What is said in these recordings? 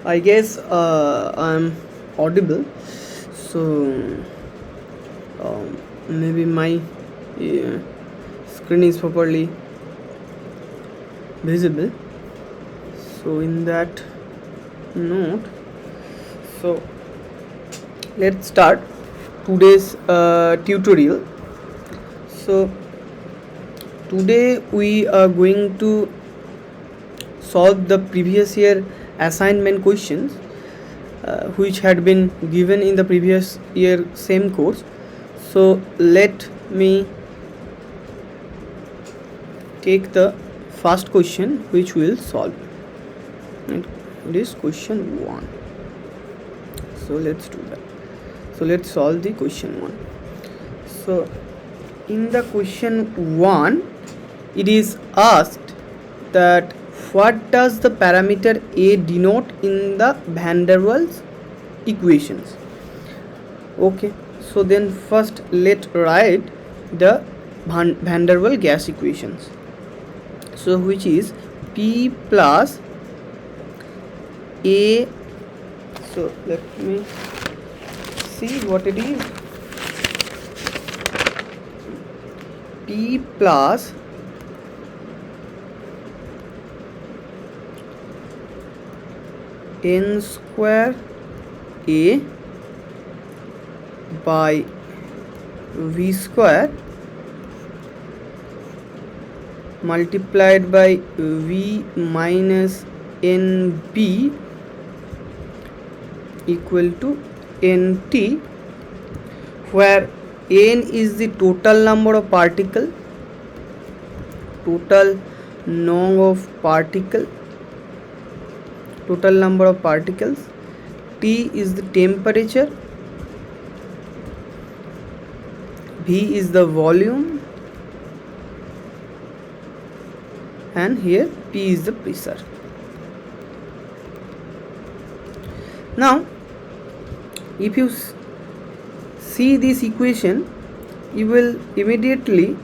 I guess I'm audible, so maybe my screen is properly visible. So in that note, so let's start today's tutorial. So today we are going to solve the previous year assignment questions which had been given in the previous year same course. So let me take the first question which we will solve. It is question 1. So let's do that. So let's solve the question 1. So in the question 1, it is asked that what does the parameter A denote in the van der Waals equations? Okay, so then first let's write the van der Waals gas equations. So which is P plus A. So let me see what it is. P plus n square A by V square multiplied by V minus NB equal to NT, where N is the total number of particles, total number of particles, T is the temperature, V is the volume, and here P is the pressure. Now if you see this equation, you will immediately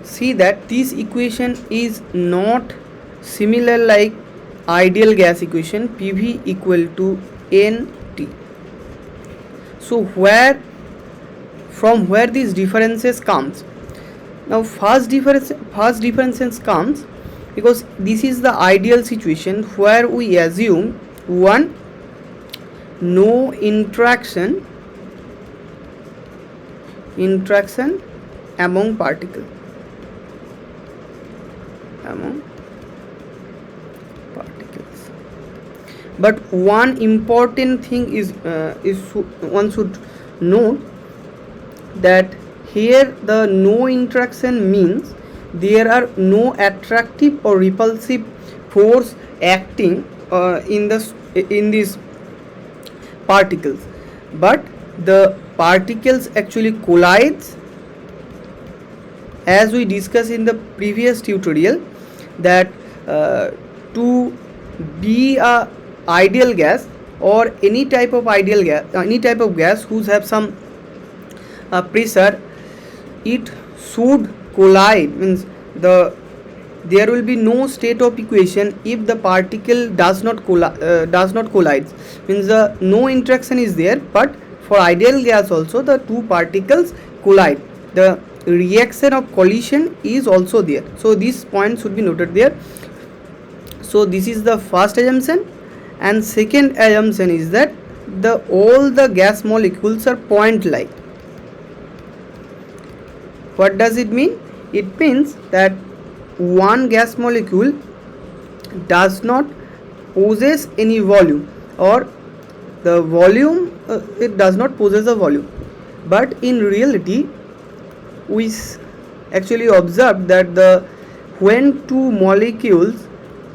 see that this equation is not similar like ideal gas equation PV equal to NT. So from where these differences comes? Now first differences comes because this is the ideal situation where we assume one, no interaction among particles. But one important thing is one should note that here the no interaction means there are no attractive or repulsive force acting in these particles, but the particles actually collides, as we discussed in the previous tutorial, that to be a ideal gas or any type of gas whose have some pressure, it should collide, means there will be no state of equation if the particle does not collide, means the no interaction is there, but for ideal gas also the two particles collide, the reaction of collision is also there. So this point should be noted there. So this is the first assumption, and second assumption is that all the gas molecules are point-like. What does it mean? It means that one gas molecule does not possess any volume, or the volume it does not possess a volume, but in reality we actually observe that when two molecules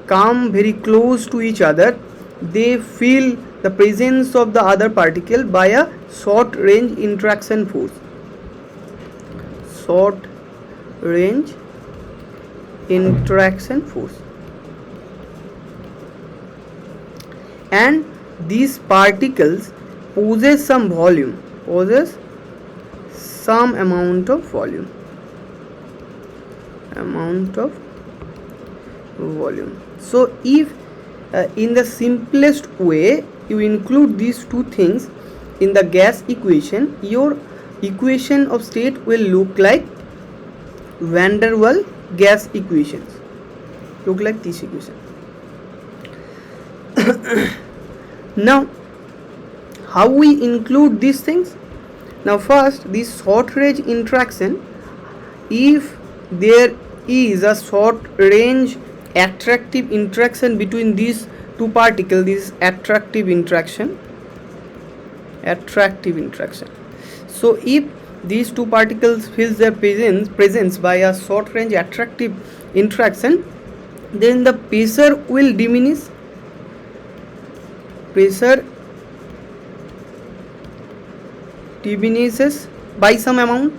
come very close to each other, they feel the presence of the other particle by a short range interaction force. And these particles possess some volume, some amount of volume. volume. So if in the simplest way you include these two things in the gas equation, your equation of state will look like van der Waals gas equations, look like this equation. Now how we include these things? Now first, this short range interaction, if there is a short range attractive interaction between these two particles, this attractive interaction. So if these two particles feels their presence by a short range attractive interaction, then the pressure will diminish. Pressure diminishes by some amount,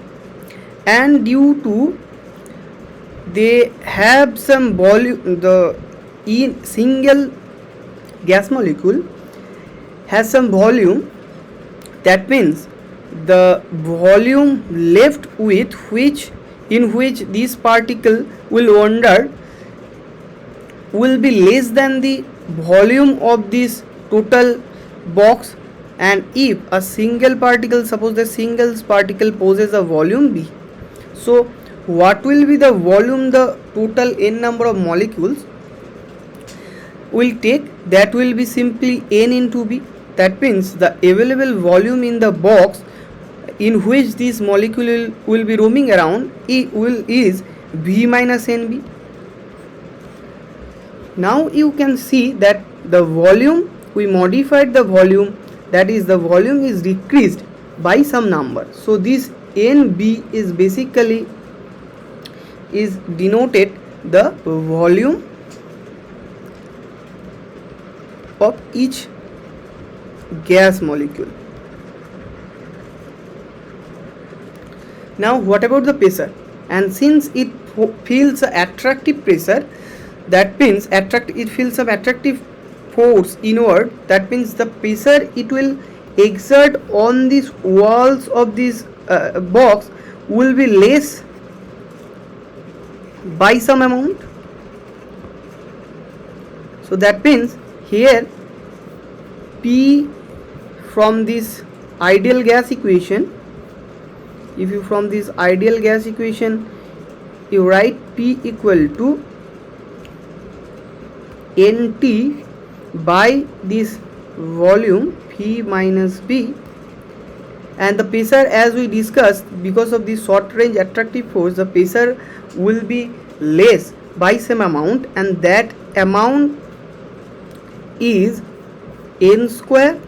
and due to they have some volume, the single gas molecule has some volume, that means the volume left with which in which this particle will wander will be less than the volume of this total box. And if a single particle, suppose the single particle possesses a volume B, so what will be the volume the total n number of molecules will take? That will be simply n into B. That means the available volume in the box in which this molecule will be roaming around is V minus NB. Now you can see that the volume, we modified the volume, that is the volume is decreased by some number. So this NB is basically is denoted the volume of each gas molecule. Now what about the pressure? And since it feels attractive pressure, that means it feels some attractive force inward, that means the pressure it will exert on these walls of this box will be less by some amount. So that means here P from this ideal gas equation, if you from this ideal gas equation you write P equal to NT by this volume P minus B, and the pressure, as we discussed, because of this short range attractive force, the pressure will be less by some amount, and that amount is N square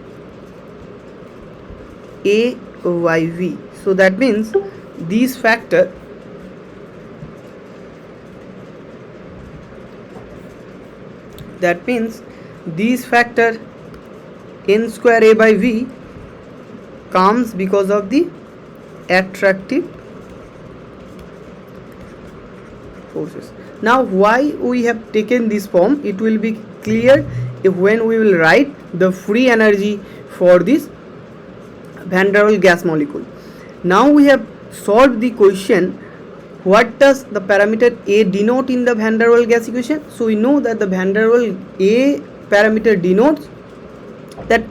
A by V. So that means this factor N square A by V comes because of the attractive forces. Now why we have taken this form, it will be clear if when we will write the free energy for this van der Waals gas molecule. Now we have solved the question, what does the parameter A denote in the van der Waals gas equation? So we know that the van der Waals A parameter denotes that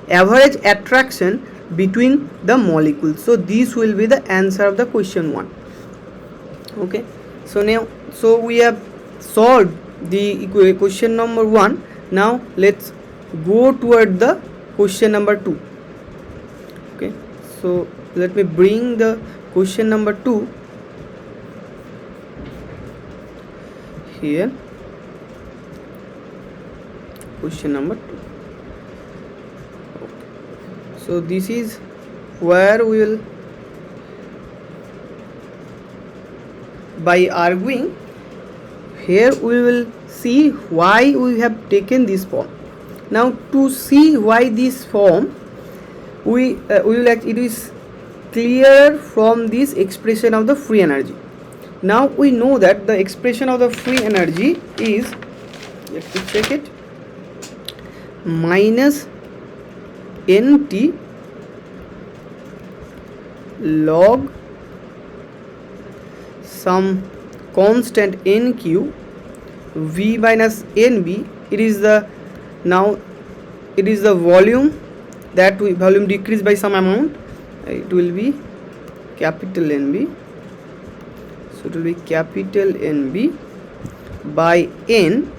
average attraction between the molecules. So this will be the answer of the question 1. Okay, so now we have solved the question number 1. Now let's go toward the question number 2. Okay, so let me bring the question number 2 here. Question number 2. Okay. So this is where we will, by arguing here, we will see why we have taken this form. Now to see why this form, we will it is clear from this expression of the free energy. Now we know that the expression of the free energy is, let me check it, minus NT log some constant NQ V minus NB, it is the, now it is the volume, that volume decreased by some amount, it will be capital NB. So it will be capital NB by N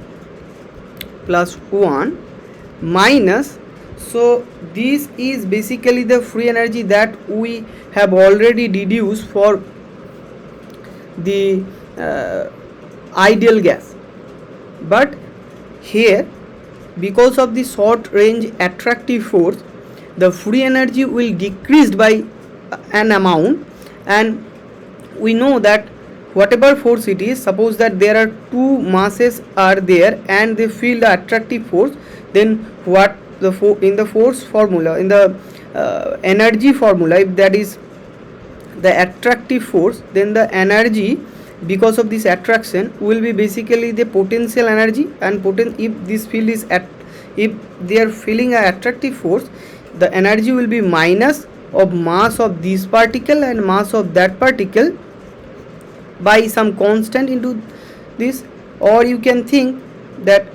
plus 1 minus, so this is basically the free energy that we have already deduced for the ideal gas. But here, because of the short range attractive force, the free energy will decreased by an amount, and we know that whatever force it is, suppose that there are two masses are there and they feel the attractive force, then what the in the force formula, in the energy formula, if that is the attractive force, then the energy because of this attraction will be basically the potential energy, and if this field is if they are feeling an attractive force, the energy will be minus of mass of this particle and mass of that particle by some constant into this, or you can think that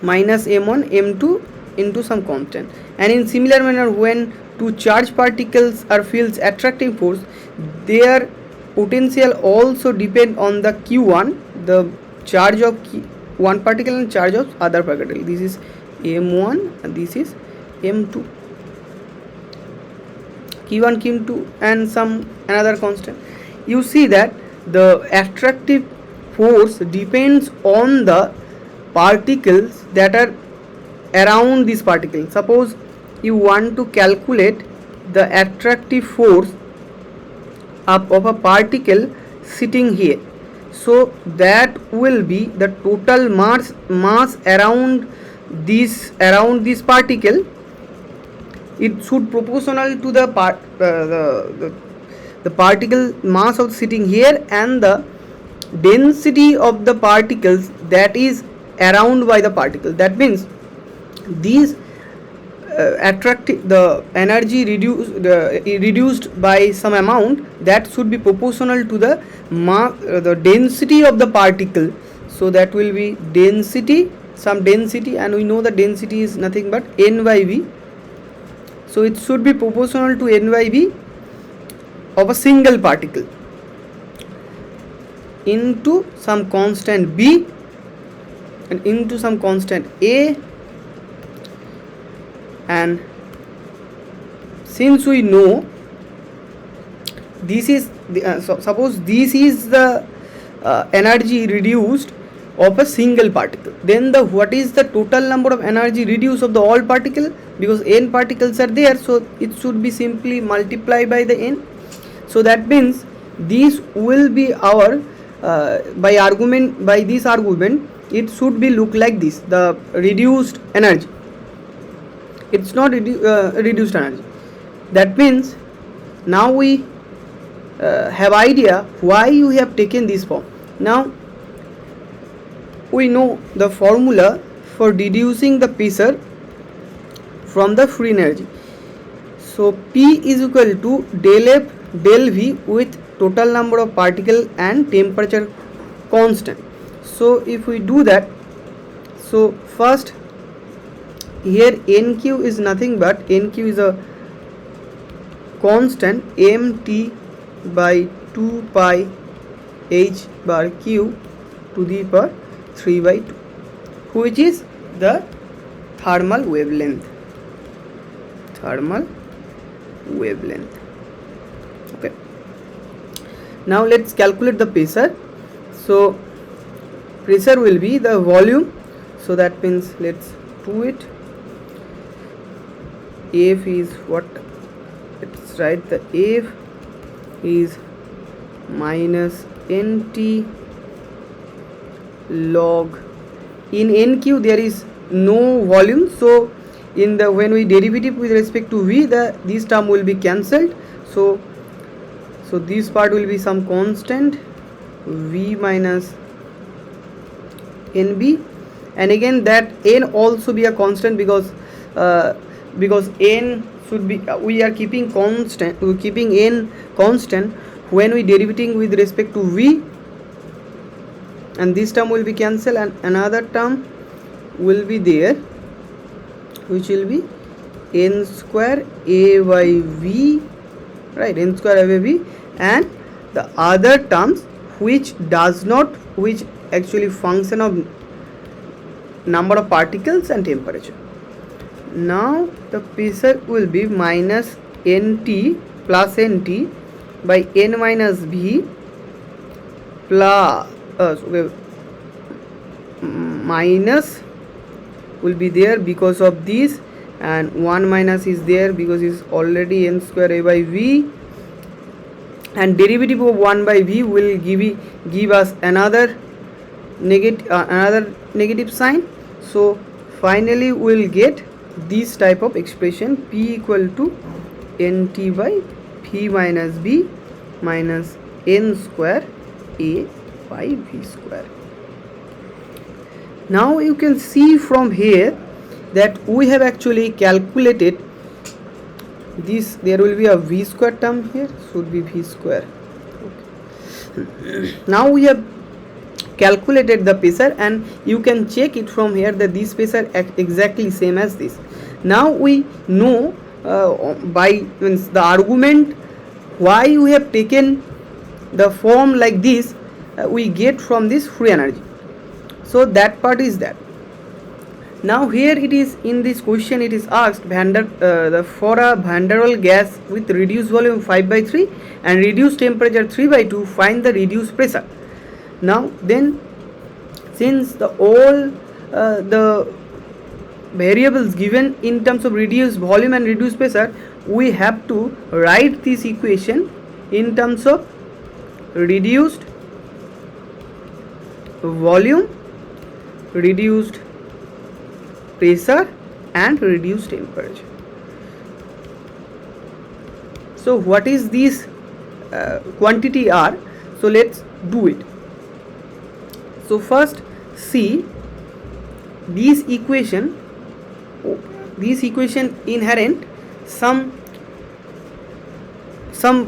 minus m1 m2 into some constant. And in similar manner, when two charged particles are feels attracting force, their potential also depend on the q1, the charge of one particle and charge of other particle. This is m1 and this is m2, q1 q2 and some another constant. You see that the attractive force depends on the particles that are around this particle. Suppose you want to calculate the attractive force of a particle sitting here, so that will be the total mass around this particle. It should proportional to the the particle mass of sitting here and the density of the particles that is around by the particle. That means these the energy reduced by some amount, that should be proportional to the the density of the particle. So that will be density, some density, and we know the density is nothing but n by v. So it should be proportional to n by v of a single particle into some constant b and into some constant a. And since we know this is the, suppose this is the energy reduced of a single particle, then the what is the total number of energy reduced of the all particle, because n particles are there, so it should be simply multiplied by the n. So that means this will be our by this argument it should be look like this, the reduced energy. It's not reduced energy. That means now we have idea why you have taken this form. Now we know the formula for deducing the pressure from the free energy. So P is equal to del F del V with total number of particle and temperature constant. So if we do that, so first here nq is nothing but nq is a constant mt by 2 pi h bar q to the power 3 by 2, which is the thermal wavelength. Okay, now let's calculate the pressure. So pressure will be the volume, so that means let's do it. F is what, let's write the F is minus nt log, in nq there is no volume, so in the when we derivative with respect to v, this term will be cancelled. So this part will be some constant v minus nb, and again that n also be a constant because n should be, we are keeping constant, n constant when we derivating with respect to v, and this term will be cancelled, and another term will be there, which will be n square a by v, right, n square a by v, and the other terms which actually function of number of particles and temperature. Now the pressure will be minus nt plus nt by n minus v plus minus will be there because of this, and 1 minus is there because it's already n square a by v, and derivative of 1 by v will give us another negative sign. So finally we will get this type of expression, P equal to nt by v minus b minus n square a by v square. Now you can see from here that we have actually calculated this. There will be a v square term here, should be v square. Okay. Now we have calculated the pressure, and you can check it from here that this pressure exactly same as this. Now we know by the argument why we have taken the form like this, we get from this free energy. So that part is that. Now here it is, in this question it is asked for a van der Waals gas with reduced volume 5/3 and reduced temperature 3/2, find the reduced pressure. Now then, since all the variables given in terms of reduced volume and reduced pressure, we have to write this equation in terms of reduced volume, reduced pressure and reduced temperature. So what is this quantity R? So let's do it. So first see this equation inherent some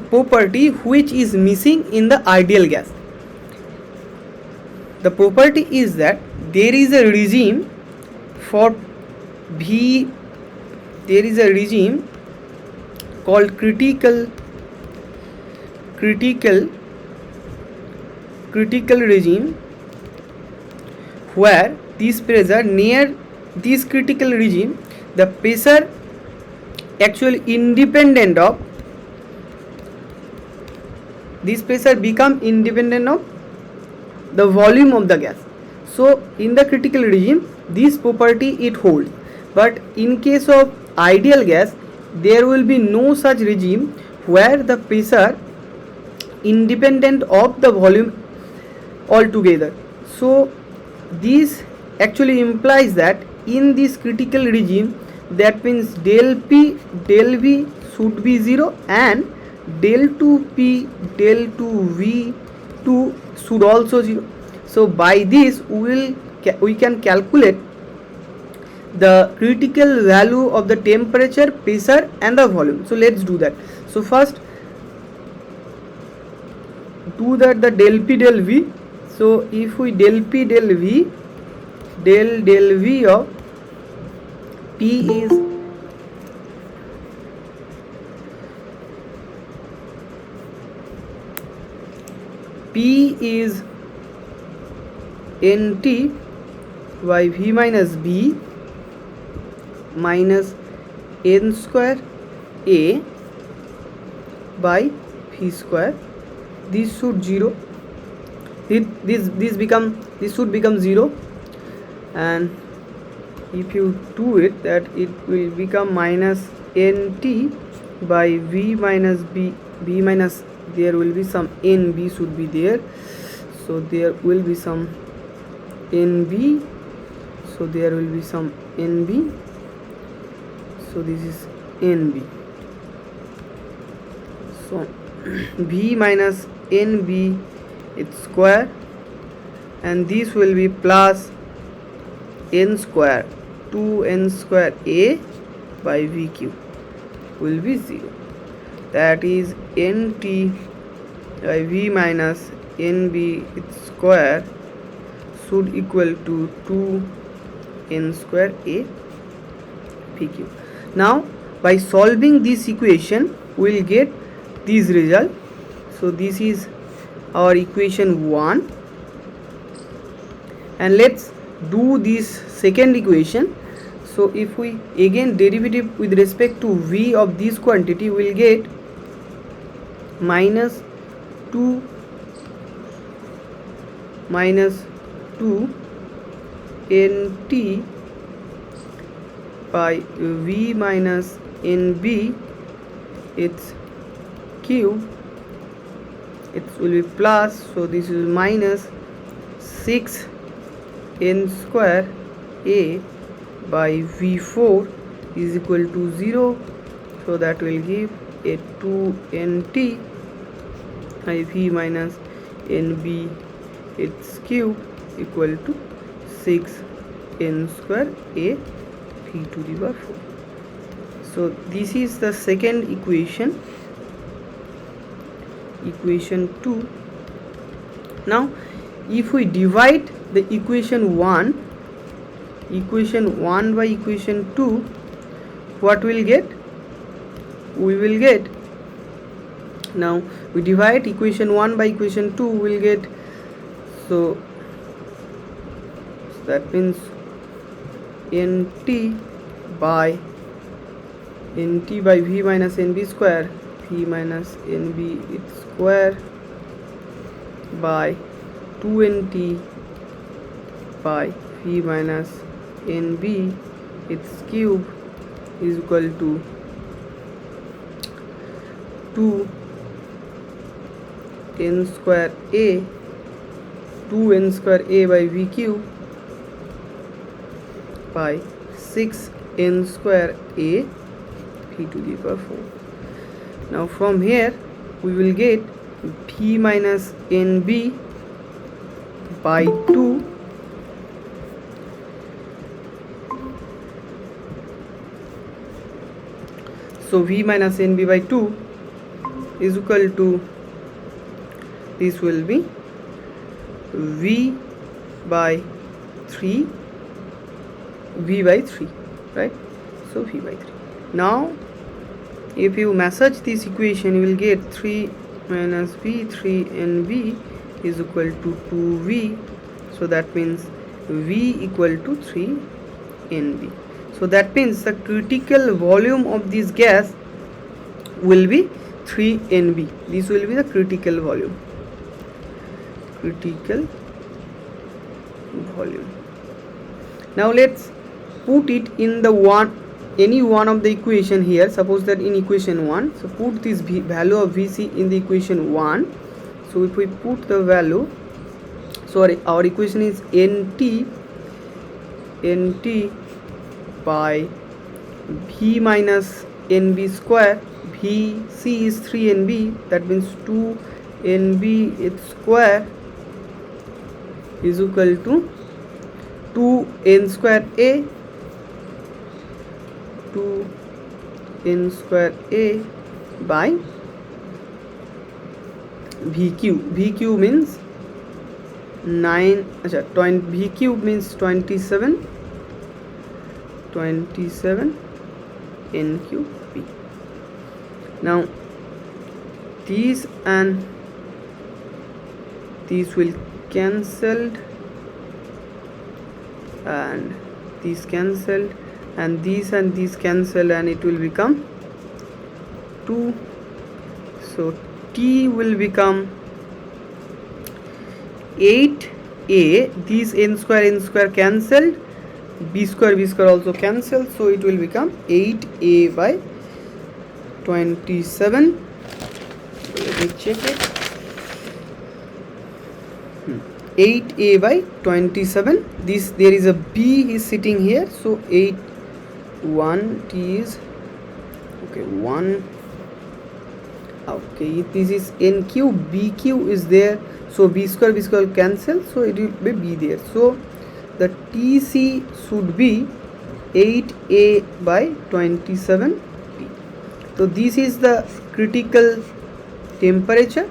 property which is missing in the ideal gas. The property is that there is a regime for V, there is a regime called critical regime, where this pressure near this critical regime, the pressure actually independent of this pressure become independent of the volume of the gas. So in the critical regime this property it holds, but in case of ideal gas there will be no such regime where the pressure independent of the volume altogether. So this actually implies that in this critical regime, that means del P del V should be 0 and del 2P del 2V2 should also 0. So by this we can calculate the critical value of the temperature, pressure and the volume. So let's do that. So first do that the del P del V. So if we del P del V, del V of P is NT by V minus B minus N square A by V square. This should 0. This should become 0, and if you do it, that it will become minus NT by V minus B minus, there will be some NB should be there, so there will be some NB, so there will be some NB, so this is NB, so V minus NB its square, and this will be plus N square 2N square A by VQ will be 0. That is NT by V minus NB its square should equal to 2n square A PQ. Now by solving this equation we will get this result. So this is our equation 1, and let's do this second equation. So if we again derivative with respect to V of this quantity, we will get minus 2 nt by V minus nb its cube. It will be plus, so this is minus 6 n square A by V4 is equal to 0, so that will give a 2nt by V minus nb its cube equal to 6 n square A V to the power 4. So this is the second equation, equation 2. Now if we divide the equation 1 by equation 2, what we'll get? We will get, now we divide equation 1 by equation 2, we'll get, so that means nt by V minus nb square, V minus nb its square by 2nt by V minus nb its cube is equal to 2n square A by V cube by 6n square A V to the power 4. Now from here we will get V minus nb by 2 so V minus nb by 2 is equal to, this will be V by 3, right? So V by 3. Now if you massage this equation, you will get 3 minus V, 3nb is equal to 2V, so that means V equal to 3nb. So that means the critical volume of this gas will be 3nb. This will be the critical volume. Now let's put it in the any one of the equation here. Suppose that in equation 1, so put this value of Vc in the equation 1. So if we put the value, sorry, our equation is nt by V minus nb square, Vc is 3nb, that means 2nb its square is equal to 2n square A, 2n square A by VQ means 9, VQ means 27 NQP. Now these and these will cancelled, and these cancelled, and these cancel, and it will become 2. So T will become 8A, these n square cancelled, b square also cancelled, so it will become 8A by 27. Let me check it. 8A by 27. This, there is a B is sitting here, so 8 1 T is okay 1. Okay, this is NQ, BQ is there, so b square cancel, so it will be B there. So the TC should be 8A by 27P. So this is the critical temperature,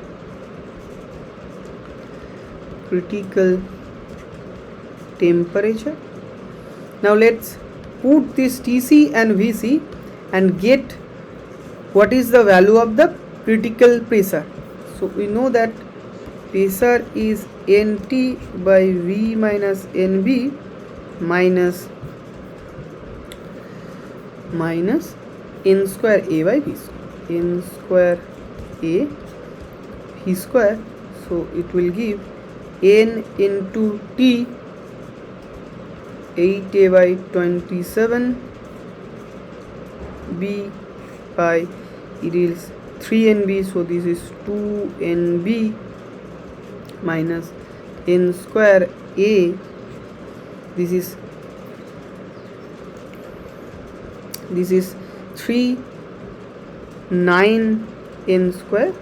temperature. Now let's put this Tc and Vc and get what is the value of the critical pressure. So we know that pressure is Nt by V minus Nb minus N square A by V square. N square A V square. So it will give N into T 8A by 27 B by it is 3NB, so this is 2NB minus N square A, this is 3 9 N square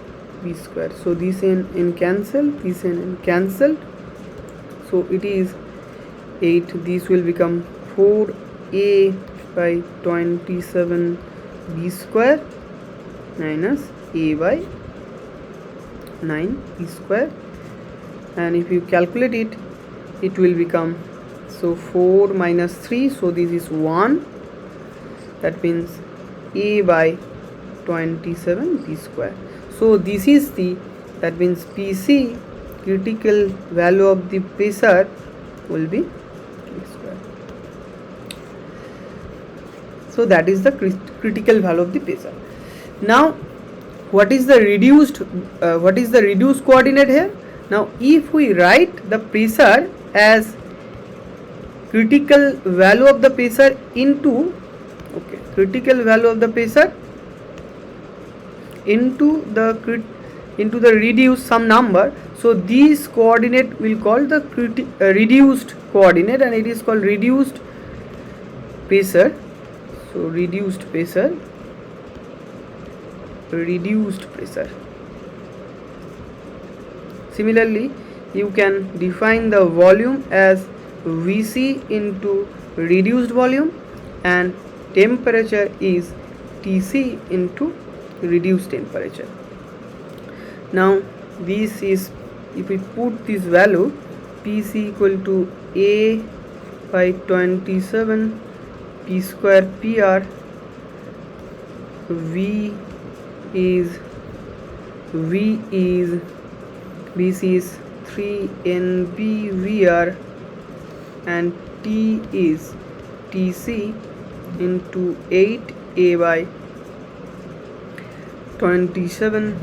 B square. So this n cancel, this n cancelled, so it is 8. This will become 4A by 27 B square minus A by 9 B square, and if you calculate it, it will become, so 4 minus 3, so this is 1, that means A by 27 B square. So this is the, that means PC critical value of the pressure will be B square. So that is the critical value of the pressure. Now what is the reduced coordinate here? Now if we write the pressure as critical value of the pressure into critical value of the pressure into the reduced some number, so this coordinate will call the reduced coordinate, and it is called reduced pressure. So reduced pressure. Similarly, you can define the volume as Vc into reduced volume, and temperature is Tc into reduced temperature. Now this is, if we put this value, Pc equal to A by 27 P square Pr, Bc is 3NB Vr, and T is Tc into 8A by 27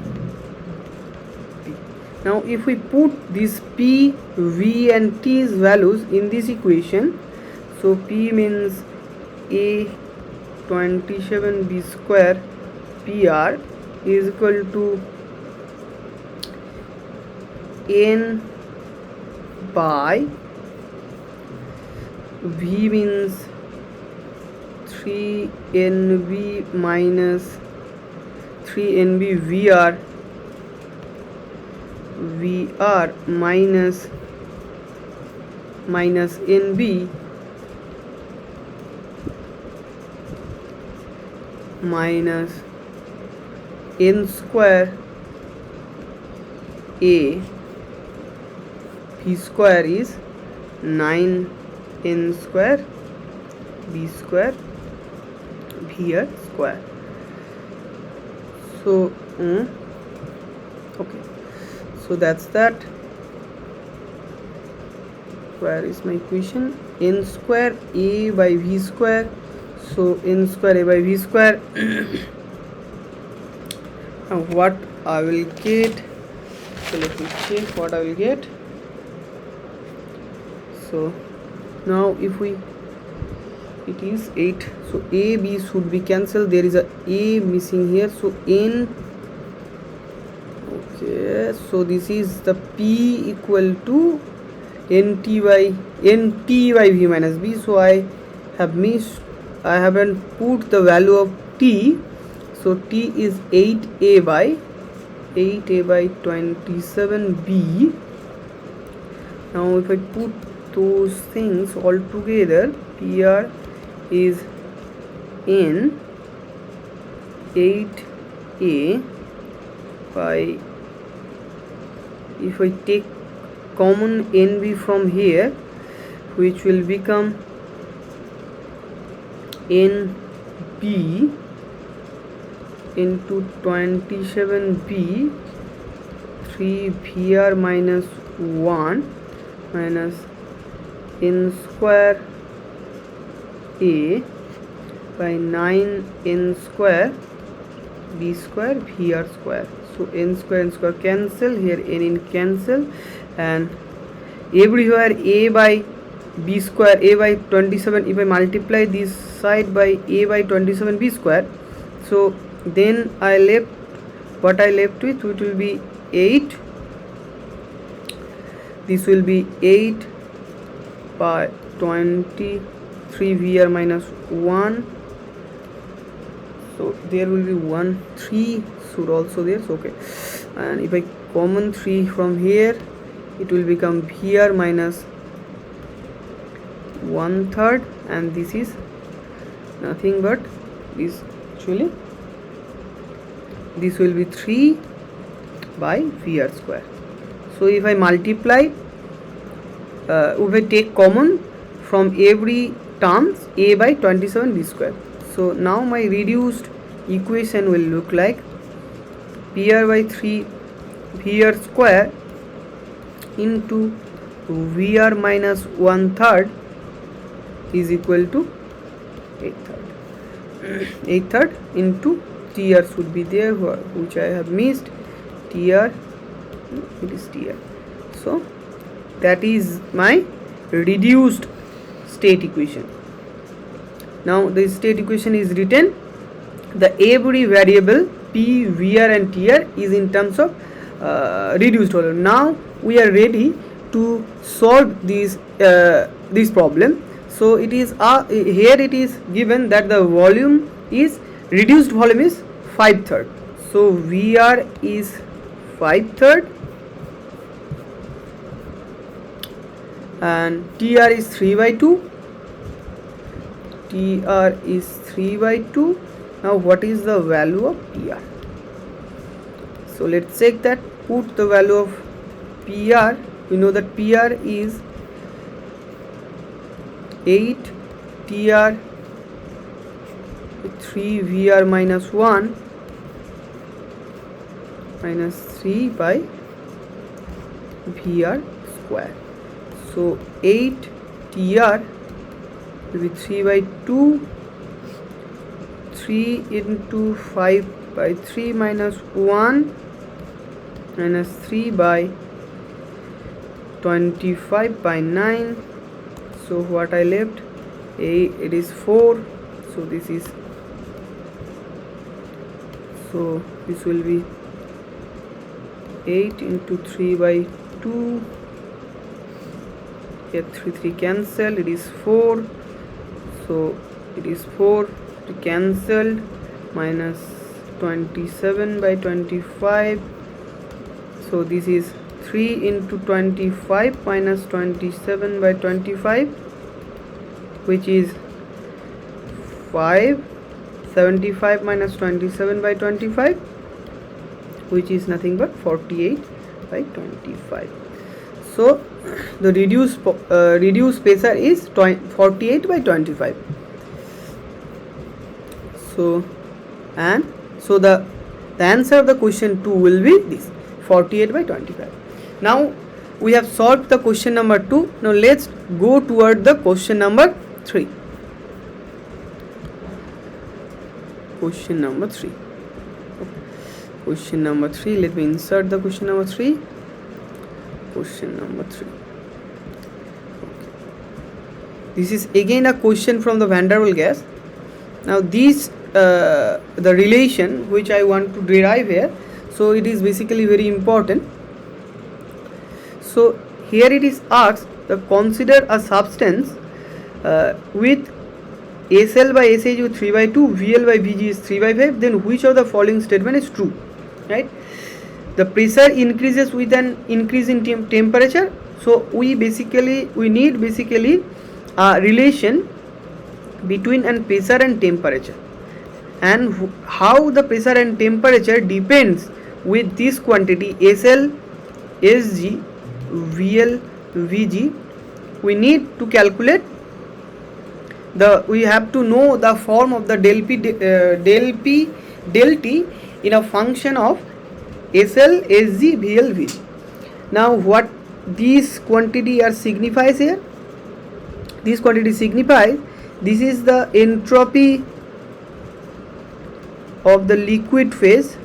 P. Now if we put these P, V and T's values in this equation, so P means A 27 B square Pr is equal to N by V means 3NB minus 3NB Vr minus NB minus N square A P square is 9 N square B square Vr square. So okay, so that's that. Where is my equation? N square A by V square, so N square A by V square. Now what I will get, so let me check what I will get. So now if we, it is 8, so A B should be cancelled, there is a A missing here, so N, okay, so this is the P equal to NT by V minus B, so I have missed, I haven't put the value of T, so T is 8A by 27B. Now if I put those things all together, PR is N 8A by, if I take common NB from here, which will become NB into 27B 3VR minus 1 minus N square A by 9N square B square VR square. So N square cancel, here N cancel, and everywhere A by B square, A by 27, if I multiply this side by A by 27B square, so then I left what I left with, which will be 8. This will be 8 by 23 VR minus 1. So there will be 1 3 should also there, so okay, and if I common 3 from here, it will become VR minus 1/3, and this is nothing but this, actually this will be 3 by VR square. So if I multiply, if I take common from every terms A by 27B square, so now my reduced equation will look like PR by 3 VR square into VR minus 1/3 is equal to 8/3. 8/3 into TR should be there, which I have missed. TR, it is TR. So that is my reduced state equation. Now the state equation is written, the every variable P, VR and TR is in terms of reduced volume. Now we are ready to solve this problem. So it is here it is given that the volume is reduced volume is 5/3. So VR is 5/3 and TR is 3/2. TR is 3/2. Now what is the value of PR? So let's check that. Put the value of PR. We know that PR is 8 TR 3 VR minus 1 minus 3 by VR square. So 8 TR will be 3/2, 3 into 5 by 3 minus 1 minus 3 by 25 by 9. So what I left, it is 4. So this is, so this will be 8 into 3/2. Here 3 cancel, it is 4. So it is 4 cancelled, minus 27 by 25. So this is 3 into 25 minus 27 by 25, which is 5. 75 minus 27 by 25, which is nothing but 48 by 25. So the reduced pressure is 48 by 25. So and so the answer of the question 2 will be this, 48 by 25. Now we have solved the question number 2. Now let's go toward the question number 3. Question number 3. Question number 3. Let me insert the question number 3. Question number 3. Okay. This is again a question from the van der Waals gas. Now this the relation which I want to derive here, so it is basically very important. So here it is asked to consider a substance with SL by SHU 3/2, VL by VG is 3/5, then which of the following statement is true, right? The pressure increases with an increase in temperature. So we need basically a relation between an pressure and temperature, and how the pressure and temperature depends with this quantity SL, SG, VL, VG we need to calculate we have to know the form of the del t in a function of SL, SG, VL, VG. Now what these quantity are signifies here? These quantity signifies this is the entropy of the liquid phase.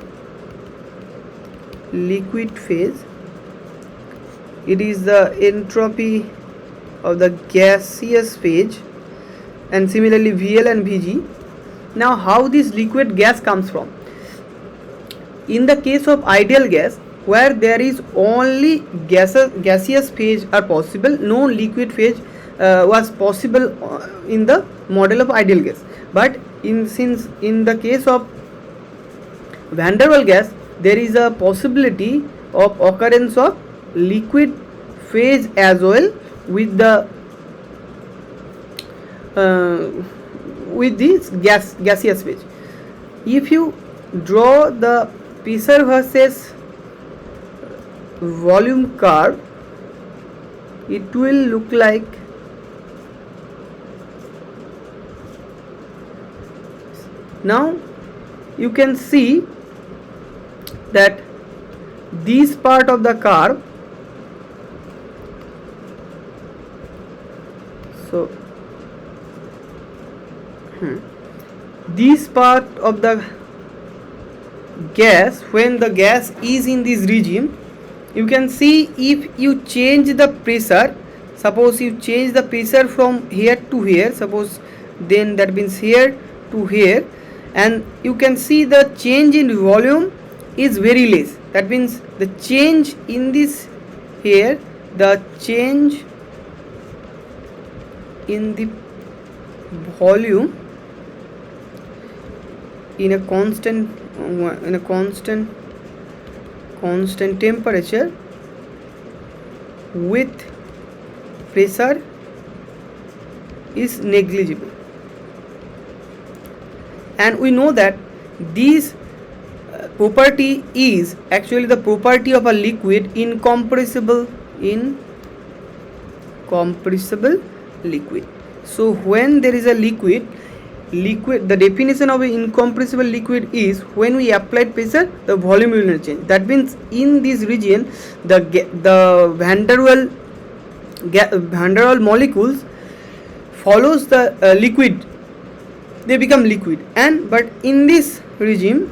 It is the entropy of the gaseous phase, and similarly VL and VG. Now how this liquid gas comes from? In the case of ideal gas, where there is only gaseous phase are possible, no liquid phase was possible in the model of ideal gas. But since in the case of van der Waals gas, there is a possibility of occurrence of liquid phase as well with this gaseous phase. If you draw the pressure versus volume curve, it will look like now. You can see that this part of the curve, so this part of the gas, when the gas is in this regime, you can see if you change the pressure, suppose you change the pressure from here to here, suppose then that means here to here, and you can see the change in volume is very less. That means the change in this here, the change in the volume in a constant temperature with pressure is negligible. And we know that this property is actually the property of a liquid, incompressible liquid. So when there is a liquid, the definition of an incompressible liquid is when we apply pressure, the volume will not change. That means in this region, the van der Waals molecules follows the liquid, they become liquid. And but in this regime,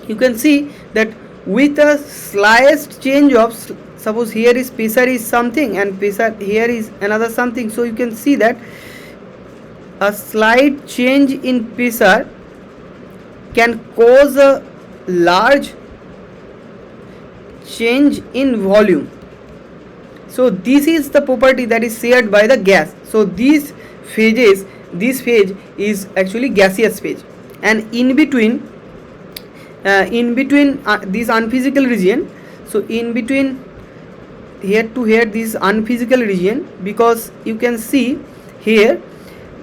you can see that with a slightest change of, suppose here is pressure is something and pressure here is another something, so you can see that a slight change in pressure can cause a large change in volume. So this is the property that is shared by the gas. So this phase is actually gaseous phase, and in between this unphysical region, so in between here to here this unphysical region, because you can see here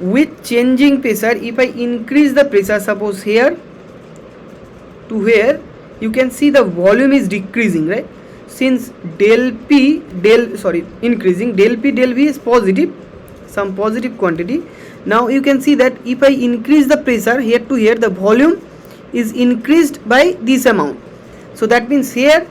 with changing pressure, if I increase the pressure, suppose here to here, you can see the volume is decreasing, right? Since increasing, del P del V is positive, some positive quantity. Now you can see that if I increase the pressure here to here, the volume is increased by this amount. So that means here,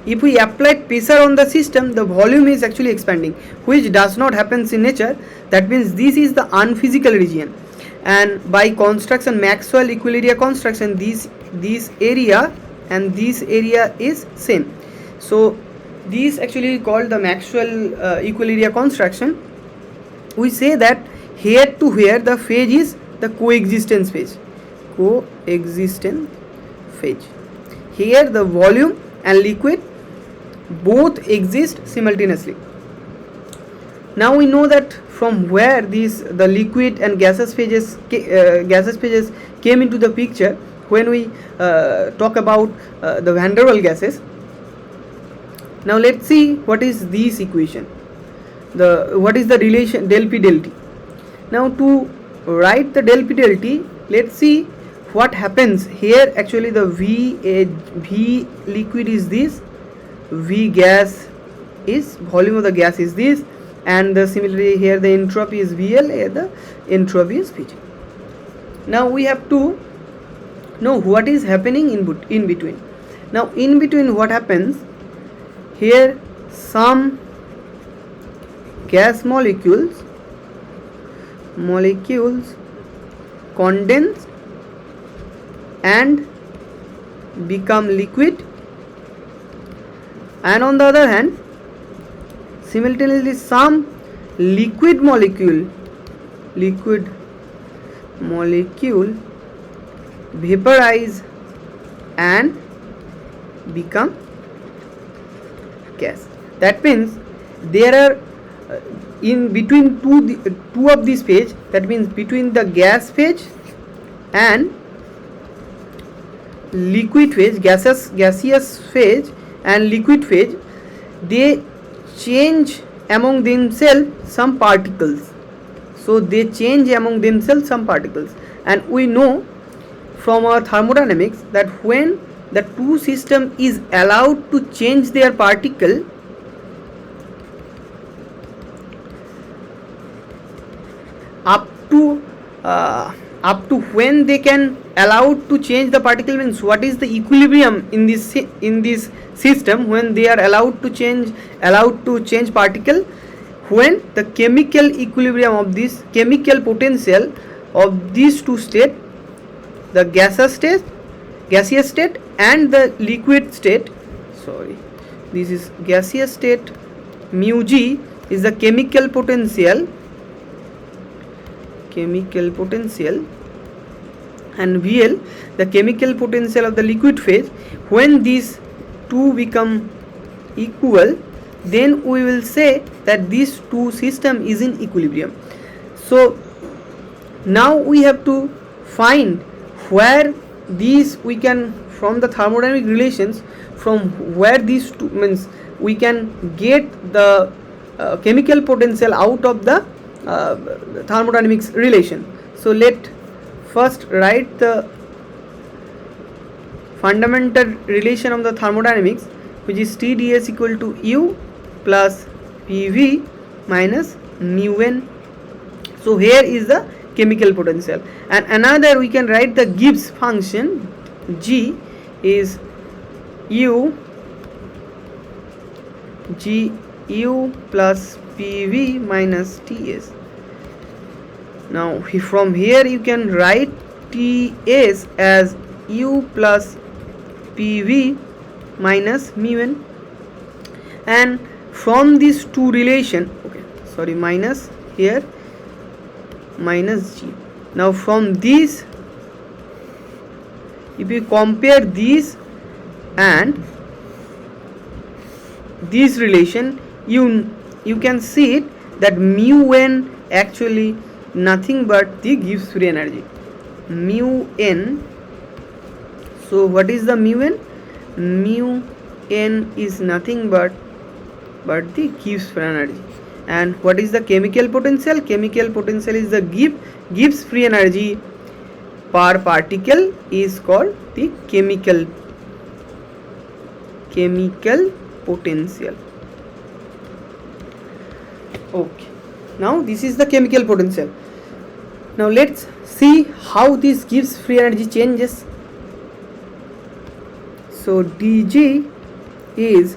if we apply pressure on the system, the volume is actually expanding, which does not happen in nature. That means this is the unphysical region, and by construction, Maxwell equilibrium construction, this area and this area is same. So this actually called the Maxwell equilibrium construction. We say that here to here the phase is the coexistence phase. Here the volume and liquid both exist simultaneously. Now we know that from where the liquid and gaseous phases came into the picture when we talk about the van der Waals gases. Now let's see what is this equation. What is the relation del P del T. Now to write the del P del T, let's see what happens here. Actually the V liquid is this, V gas is volume of the gas is this, and similarly here the entropy is VL, here the entropy is Vg. Now we have to know what is happening in between. Now in between what happens here, some gas molecules condense and become liquid, and on the other hand simultaneously some liquid molecule vaporize and become gas. That means there are in between two of these phase, that means between the gas phase and liquid phase, gaseous phase and liquid phase, they change among themselves some particles. So they change among themselves some particles, and we know from our thermodynamics that when the two system is allowed to change their particle, up to when they can allowed to change the particle, means what is the equilibrium in this system when they are allowed to change particle, when the chemical equilibrium of this chemical potential of these two state, the gaseous state and the liquid state, this is gaseous state, mu g is the chemical potential, and VL the chemical potential of the liquid phase. When these two become equal, then we will say that these two system is in equilibrium. So now we have to find where these we can, from the thermodynamic relations, from where these two, means we can get the chemical potential out of the thermodynamics relation. So let first write the fundamental relation of the thermodynamics, which is TdS equal to U plus PV minus mu n. So here is the chemical potential, and another we can write the Gibbs function, G is U plus PV minus Ts. Now from here you can write Ts as U plus PV minus mu n, and from these two relation, minus here minus G. Now from this, if you compare this and this relation, you can see it that mu n actually nothing but the Gibbs free energy, mu n. So what is the mu n? Mu n is nothing but the Gibbs free energy. And what is the chemical potential? Chemical potential is the Gibbs free energy per particle is called the chemical potential. Okay, now this is the chemical potential. Now let's see how this Gibbs free energy changes. So dG is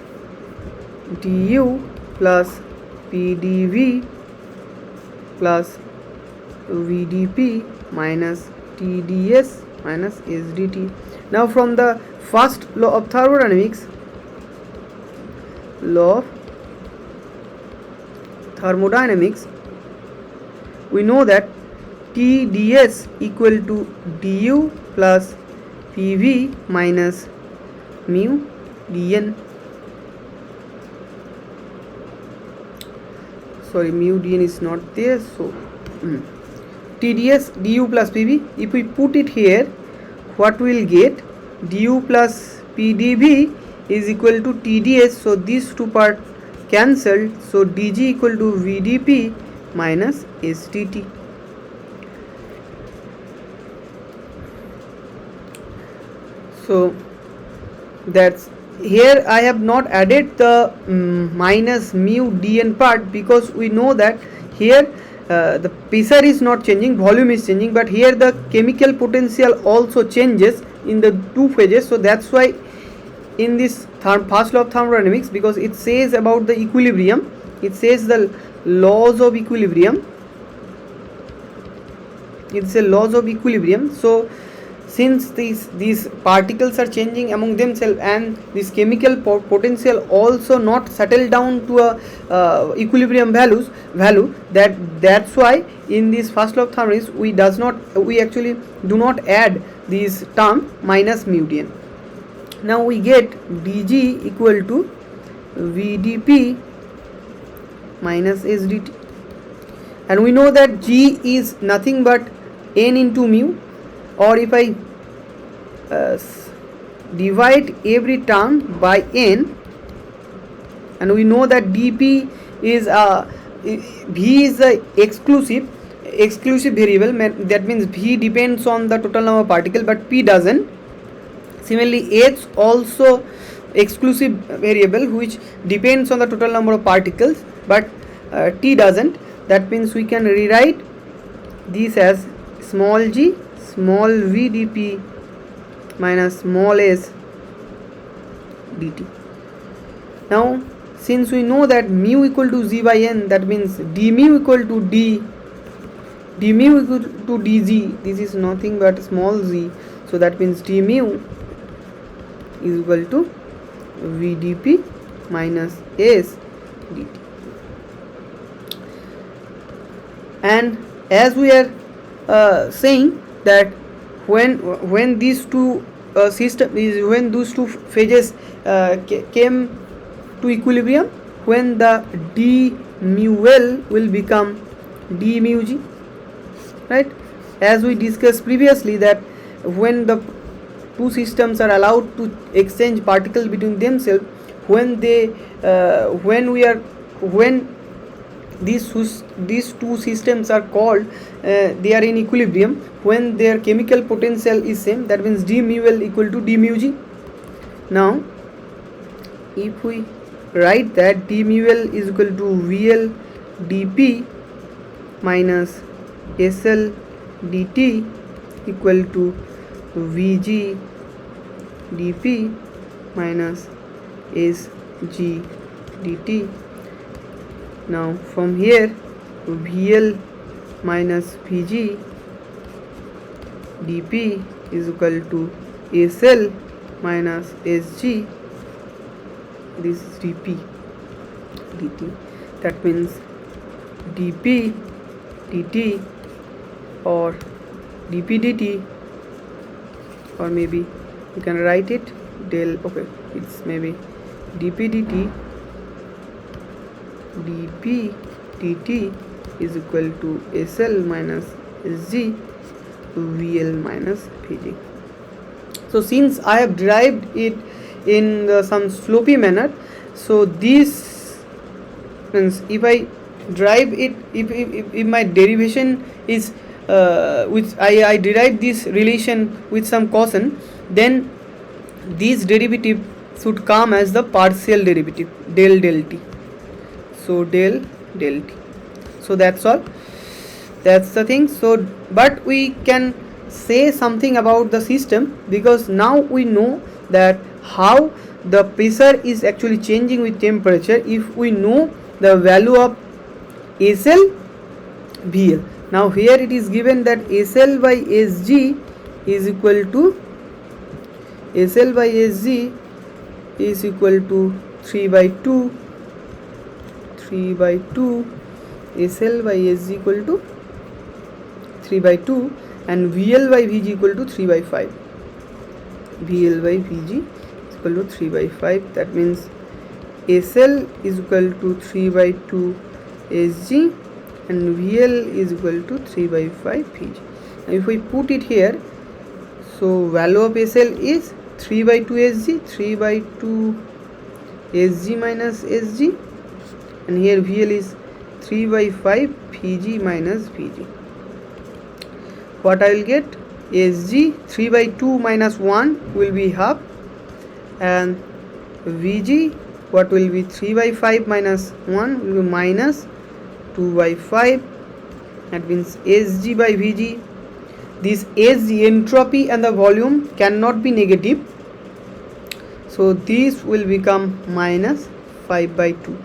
du plus pdv plus vdp minus tds minus sdt. Now from the first law of thermodynamics, we know that TdS equal to du plus PV minus mu dn. Mu dn is not there, so TdS du plus PV, if we put it here, what we will get? Du plus PdV is equal to TdS, so these two part cancelled, so dg equal to vdp minus sdt. So that's here I have not added the minus mu dn part, because we know that here the pressure is not changing, volume is changing, but here the chemical potential also changes in the two phases. So that's why in this first law of thermodynamics, because it says about the equilibrium, it says the laws of equilibrium, it's a laws of equilibrium. So since these particles are changing among themselves and this chemical potential also not settle down to a equilibrium value, that's why in this first law of thermodynamics we actually do not add this term minus mu dn. Now we get dg equal to vdp minus sdt, and we know that g is nothing but n into mu, or if I divide every term by n, and we know that dp is v is the exclusive variable, that means v depends on the total number of particles but p doesn't. Similarly h also exclusive variable which depends on the total number of particles but t doesn't. That means we can rewrite this as small g small v dp minus small s dt. Now since we know that mu equal to z by n, that means d mu equal to d mu equal to dg, this is nothing but small z, so that means d mu is equal to vdp minus s dt. And as we are saying that when these two when those two phases came to equilibrium, when the d mu L will become d mu g, right? As we discussed previously that when the two systems are allowed to exchange particles between themselves, when these two systems are called they are in equilibrium, when their chemical potential is same, that means d mu L equal to d mu g. Now if we write that d mu L is equal to vl dp minus sl dt equal to vg dp minus sg dt. Now from here vl minus vg dp is equal to sl minus sg, this is dp dt. That means dp dt or dp dt, or maybe you can write it del, okay, it's maybe dp dt dp dt is equal to sl minus sg vl minus vg. So since I have derived it in some slopey manner, so this means if I derive it, if my derivation is which I derive this relation with some cosine, then this derivative should come as the partial derivative del t. So del t. So that's all, that's the thing. So but we can say something about the system, because now we know that how the pressure is actually changing with temperature if we know the value of SL VL. Now here it is given that SL by SG is equal to 3 by 2 SL by SG equal to 3 by 2 and VL by VG equal to 3 by 5. VL by VG is equal to 3 by 5. That means SL is equal to 3 by 2 SG and VL is equal to 3 by 5 VG. Now if we put it here, so value of SL is 3 by 2 SG, 3 by 2 SG minus SG, and here VL is 3 by 5 VG minus VG. What I will get? SG 3 by 2 minus 1 will be half, and Vg, what will be 3 by 5 minus 1 will be minus 2 by 5. That means Sg by Vg. This Sg, entropy and the volume cannot be negative, so this will become minus 5 by 2.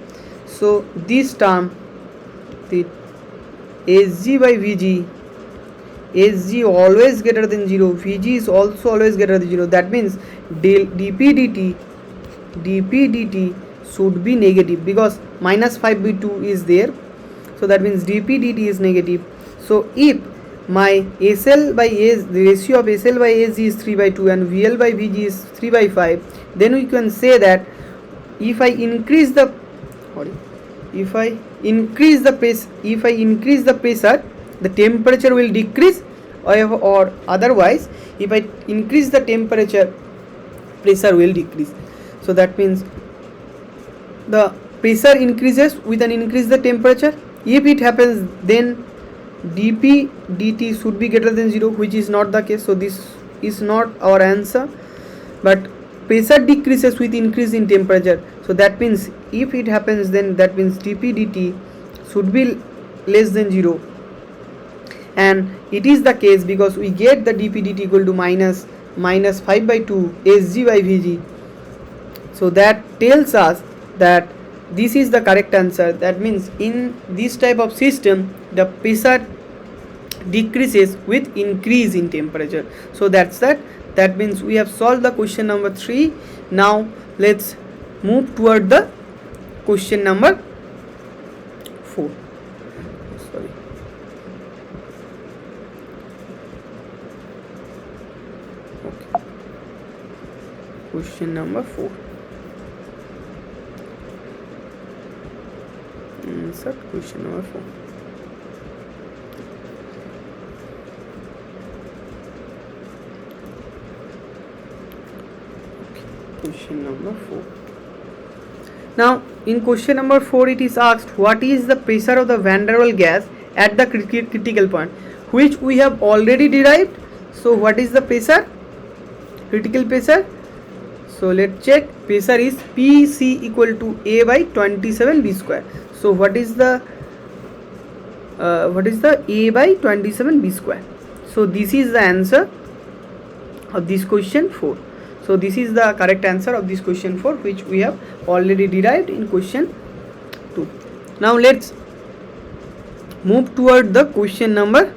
So this term, the Sg by Vg, Sg always greater than 0, Vg is also always greater than 0. That means dp dt should be negative, because minus 5 by 2 is there, so that means dp dt is negative. So if my SL by S, the ratio of SL by Sg is 3 by 2 and VL by Vg is 3 by 5, then we can say that if I increase the pressure, the temperature will decrease, or otherwise if I increase the temperature, pressure will decrease. So that means the pressure increases with an increase the temperature. If it happens, then dp dt should be greater than 0, which is not the case, so this is not our answer. But pressure decreases with increase in temperature, so that means if it happens, then that means dp dt should be less than 0, and it is the case because we get the dp dt equal to minus 5 by 2 Sg by Vg. So that tells us that this is the correct answer. That means in this type of system, the pressure decreases with increase in temperature. So that's that. That means we have solved the question number 3. Now let's move toward the question number 4. Sorry. Okay. Question number 4. Insert question number 4. Question number 4. Now in question number 4 it is asked, what is the pressure of the van der Waals gas at the critical point, which we have already derived. So what is the pressure? Critical pressure. So let's check. Pressure is Pc equal to A by 27 B square. So what is the A by 27 B square? So this is the answer of this question 4. So this is the correct answer of this question 4, which we have already derived in question 2. Now let's move toward the question number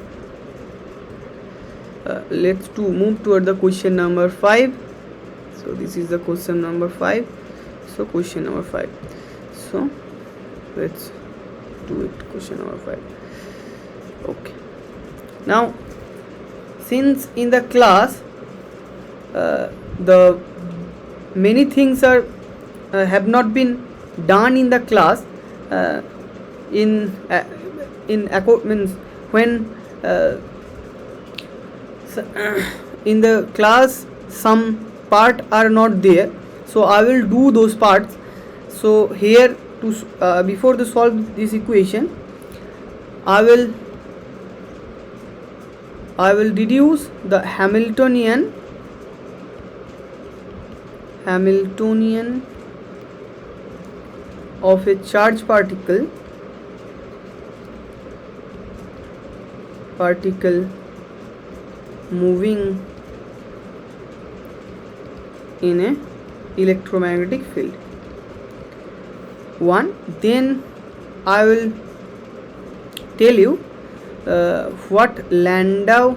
move toward the question number 5. So this is the question number 5. So question number 5. So let's do it. Question number 5. Okay. Now since in the class the many things are have not been done in the class, in means when in the class some part are not there, so I will do those parts. So here to before to solve this equation, I will deduce the Hamiltonian of a charged particle moving in a electromagnetic field. Then I will tell you what Landau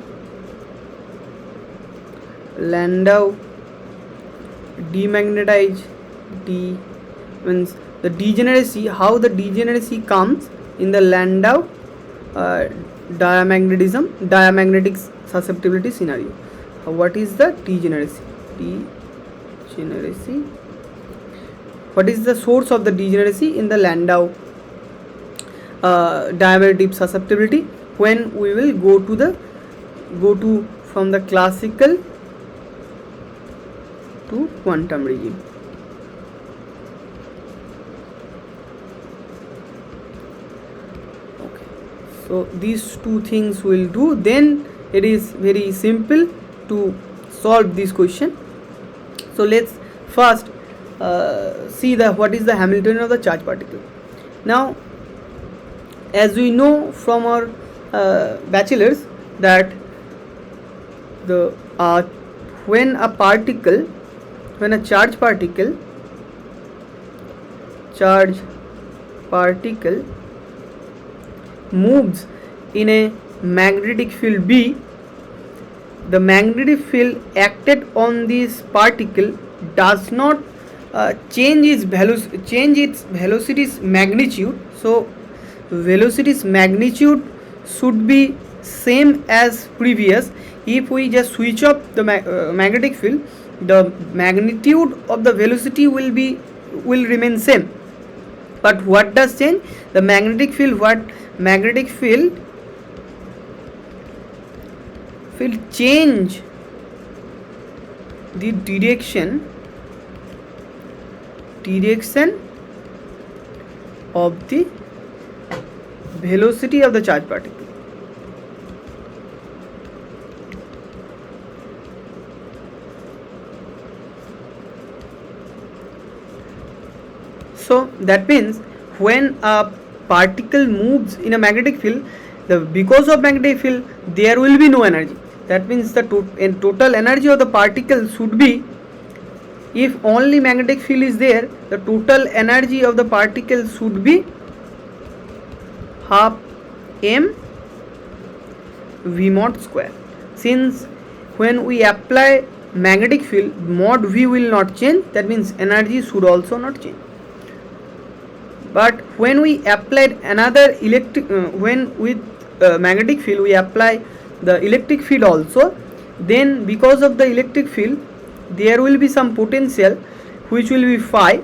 demagnetize means the degeneracy, how the degeneracy comes in the Landau diamagnetic susceptibility scenario. What is the degeneracy? What is the source of the degeneracy in the Landau diamagnetic susceptibility when we will go to from the classical to quantum regime. Okay, so these two things will do, then it is very simple to solve this question. So let's first see the what is the Hamiltonian of the charge particle. Now, as we know from our bachelors that the when a charge particle moves in a magnetic field B, the magnetic field acted on this particle does not change its velocity's magnitude. So velocity's magnitude should be same as previous. If we just switch off the magnetic field, the magnitude of the velocity will remain same. But what does change? The magnetic field. Magnetic field will change the direction of the velocity of the charge particle. So that means when a particle moves in a magnetic field, because of magnetic field there will be no energy. That means the total energy of the particle should be, if only magnetic field is there, the total energy of the particle should be half m v mod square. Since when we apply magnetic field, mod v will not change, that means energy should also not change. But when we applied another when with magnetic field we apply the electric field also, then because of the electric field there will be some potential which will be phi,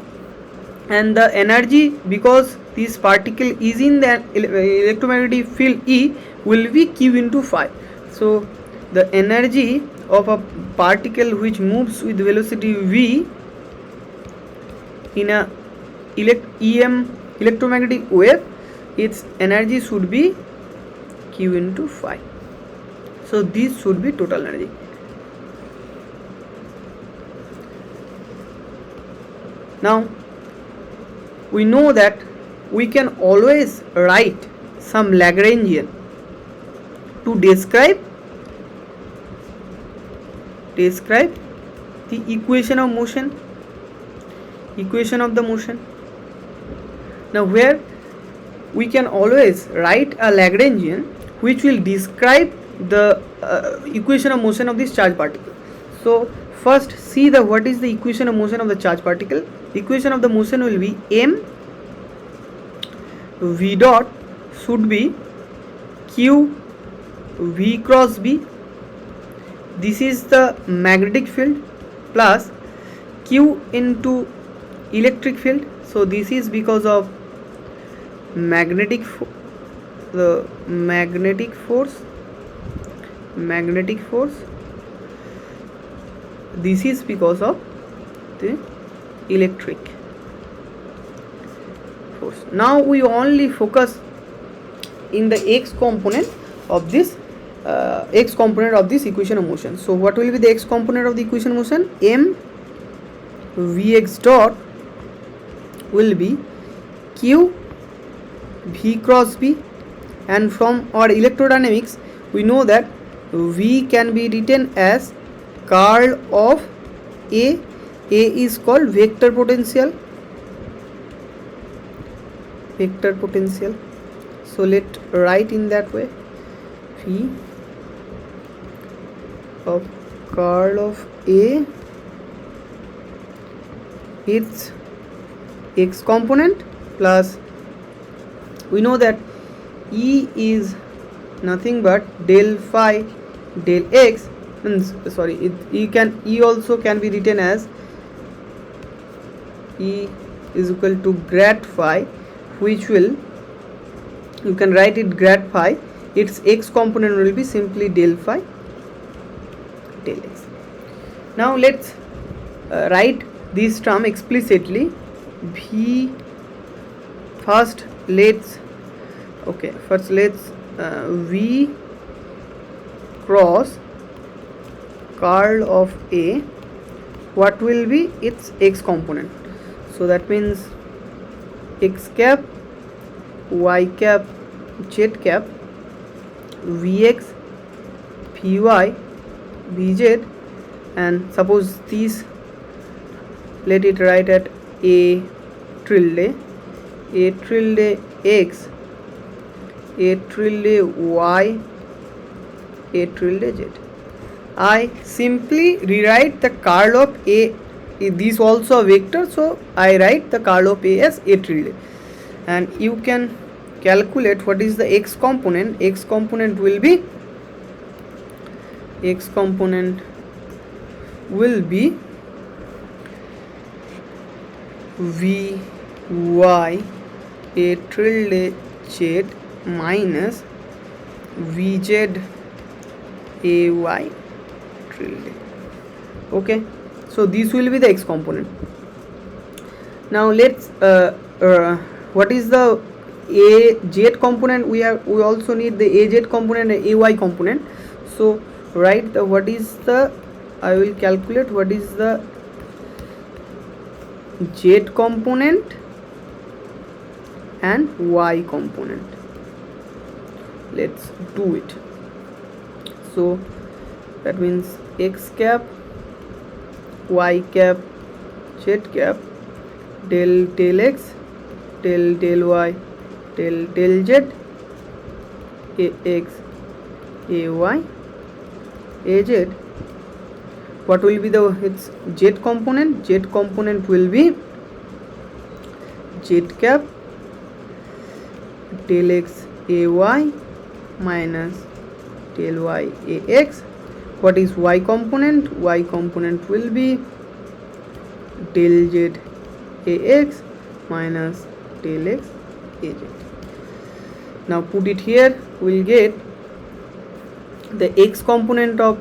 and the energy, because this particle is in the electromagnetic field E, will be q into phi. So the energy of a particle which moves with velocity v in a electromagnetic wave, its energy should be q into phi. So this should be total energy. Now we know that we can always write some Lagrangian to describe the equation of the motion. Now where we can always write a Lagrangian which will describe the equation of motion of this charge particle. So first see what is the equation of motion of the charge particle. The equation of the motion will be m v dot should be q v cross b. This is the magnetic field plus q into electric field. So this is because of magnetic force. This is because of the electric force. Now we only focus in the x component of this equation of motion. So what will be the x component of the equation of motion? M vx dot will be q v cross b, and from our electrodynamics we know that v can be written as curl of A is called vector potential. So let write in that way, v of curl of A, its x component, plus we know that E is nothing but del phi del x. E also can be written as E is equal to grad phi, which will, you can write it grad phi, its x component will be simply del phi del x. Now let's write this term explicitly. First let's v cross curl of A, what will be its x component? So that means x cap, y cap, z cap, vx, vy, vz, and suppose these, let it write at a tilde x, a tilde y, a tilde z. I simply rewrite the curl of a, this also a vector, so I write the curl of a as a tilde, and you can calculate what is the x component. X component will be vy a tilde z minus vz ay tilde. Okay, so this will be the x component. Now let's what is the az component? We also need the az component and ay component. So write the, what is the, I will calculate what is the z component and y component. Let's do it. So that means x cap, y cap, z cap, del x, del y, del z, ax, ay, az. What will be the its z component? Z component will be z cap, del x ay minus del y ax. What is y component? Y component will be del z ax minus del x az. Now put it here, we'll get the x component of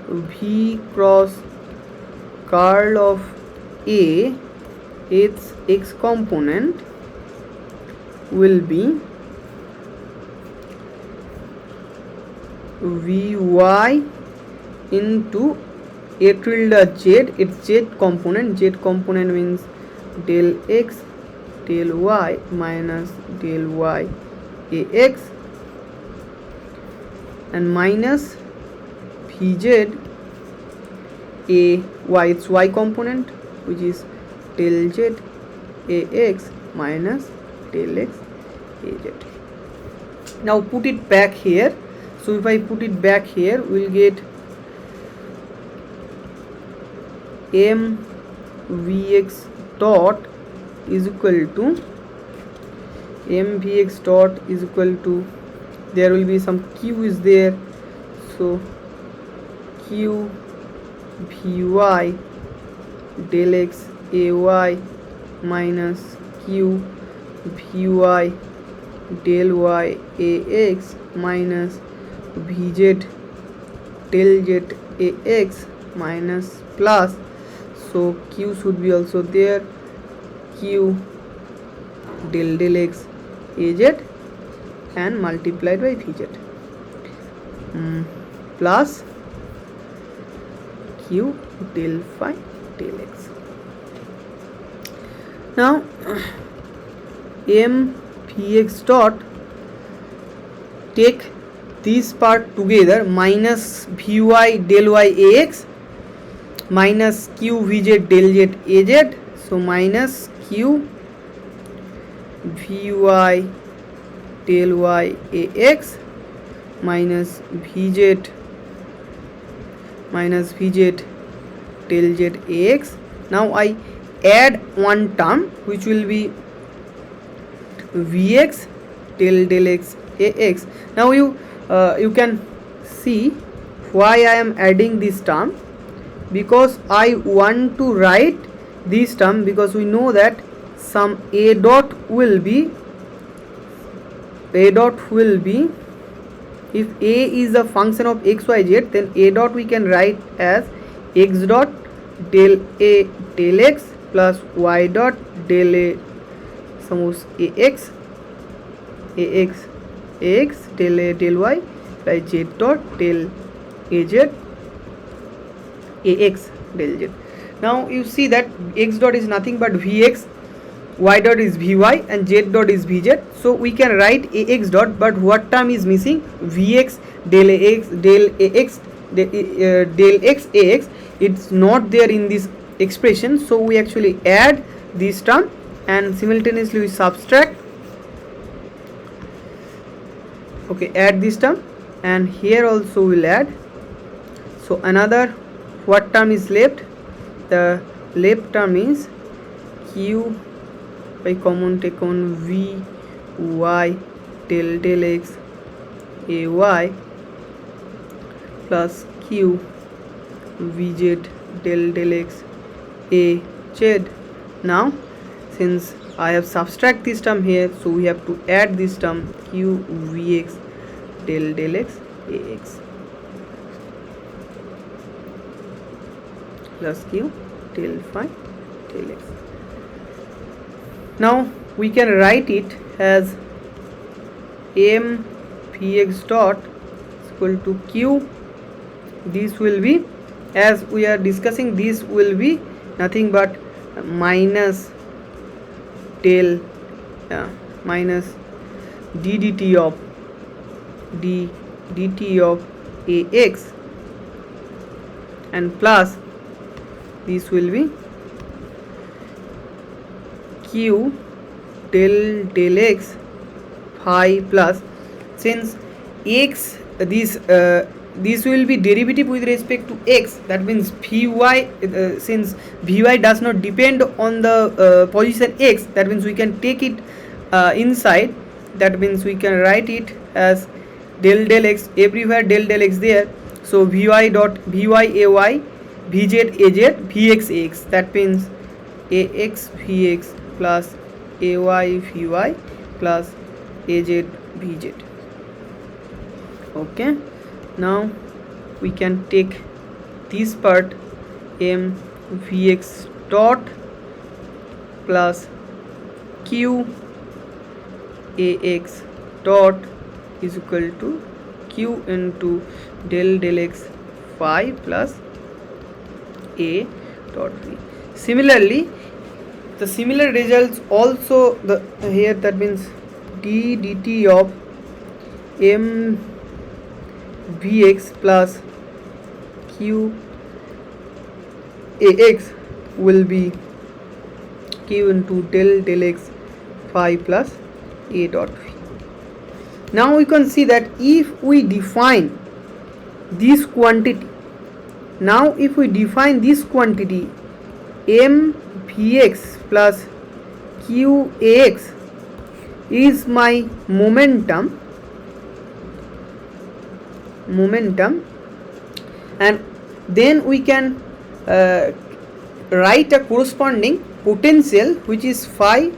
v cross curl of a, its x component will be vy into a tilde z, its z component. Z component means del x, del y minus del y ax, and minus vz a y, its y component, which is del z ax minus del x az. Now put it back here. So if I put it back here, we'll get mvx dot is equal to mvx dot is equal to, there will be some q is there, so q vy del x ay minus q vy del y ax minus vz del z ax minus plus, so q should be also there, q del x az and multiplied by vz plus q del phi del x. Now mvx dot, take this part together, minus vy del y ax minus q vz del z az, so minus q vy del y ax minus vz del z ax. Now I add one term which will be vx del x ax. Now you can see why I am adding this term, because I want to write this term, because we know that some a dot will be if a is a function of x y z, then a dot we can write as x dot del a del x plus y dot del a, suppose ax del a del y by z dot del az ax del z. Now you see that x dot is nothing but Vx, y dot is Vy, and z dot is Vz. So we can write Ax dot, but what term is missing? Vx del Ax del Ax del x Ax. It's not there in this expression, so we actually add this term and simultaneously we subtract. Okay, add this term, and here also we'll add. So another, what term is left? The left term is q by common take on v y del x ay plus q vz del x a z. Now since I have subtract this term here, so we have to add this term q vx del x ax plus q del phi del x. Now we can write it as m vx dot is equal to q. This will be, as we are discussing, this will be nothing but minus del minus d dt of d dt of ax, and plus this will be q del x phi plus, since x this will be derivative with respect to x, that means Vy, since Vy does not depend on the position x, that means we can take it inside, that means we can write it as del x, everywhere del x there. So Vy dot Vy ay Vz az Vx ax, that means ax Vx plus ay Vy plus az Vz. Okay, now we can take this part m Vx dot plus q ax dot is equal to q into del x phi plus a dot v. Similarly, the similar results also the here, that means d dt of m vx plus q ax will be q into del x phi plus a dot v. Now we can see that if we define this quantity, now if we define this quantity m vx plus q ax is my momentum, and then we can write a corresponding potential which is phi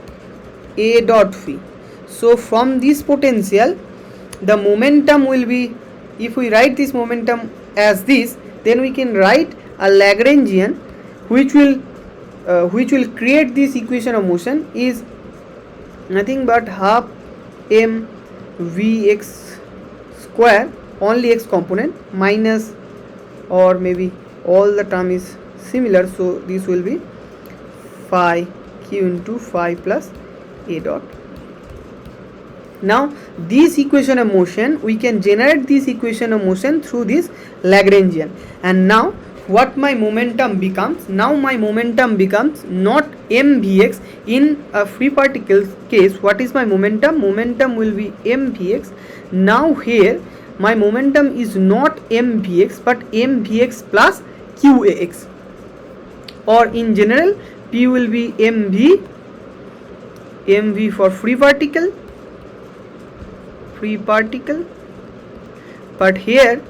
a dot phi. So from this potential the momentum will be, if we write this momentum as this, then we can write a Lagrangian which will create this equation of motion is nothing but half m vx square, only x component, minus, or maybe all the term is similar, so this will be phi q into phi plus a dot. Now this equation of motion, we can generate this equation of motion through this Lagrangian, and now what my momentum becomes? Now my momentum becomes not mvx. In a free particle case, what is my momentum? Momentum will be mvx. Now here my momentum is not mvx but mvx plus qax, or in general p will be mv for free particle, but here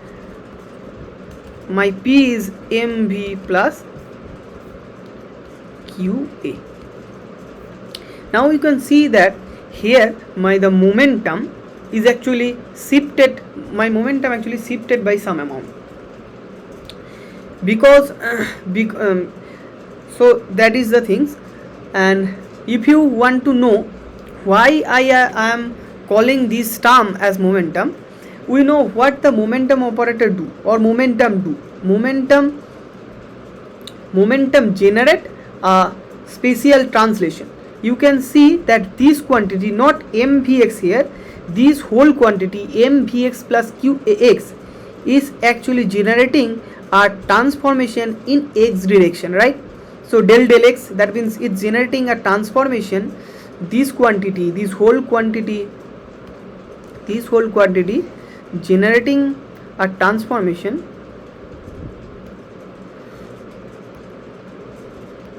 my p is mv plus qa. Now you can see that here the momentum is actually shifted, my momentum actually shifted by some amount, because so that is the things. And if you want to know why I am calling this term as momentum, we know what the momentum operator do or momentum do. Momentum momentum generate a spatial translation. You can see that this quantity, not mvx here, this whole quantity mvx plus qax is actually generating a transformation in x direction, right? So del x, that means it's generating a transformation. This quantity, this whole quantity generating a transformation,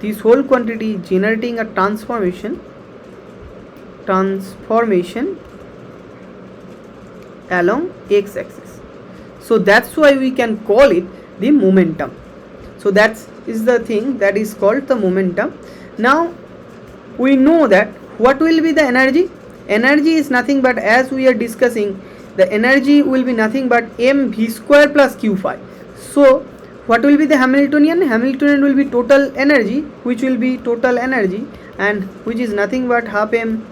this whole quantity generating a transformation along x axis. So that's why we can call it the momentum. So that is the thing that is called the momentum. Now we know that what will be the energy. Energy is nothing but, as we are discussing, the energy will be nothing but mv square plus q phi. So what will be the Hamiltonian? Hamiltonian will be total energy, which will be total energy, and which is nothing but half m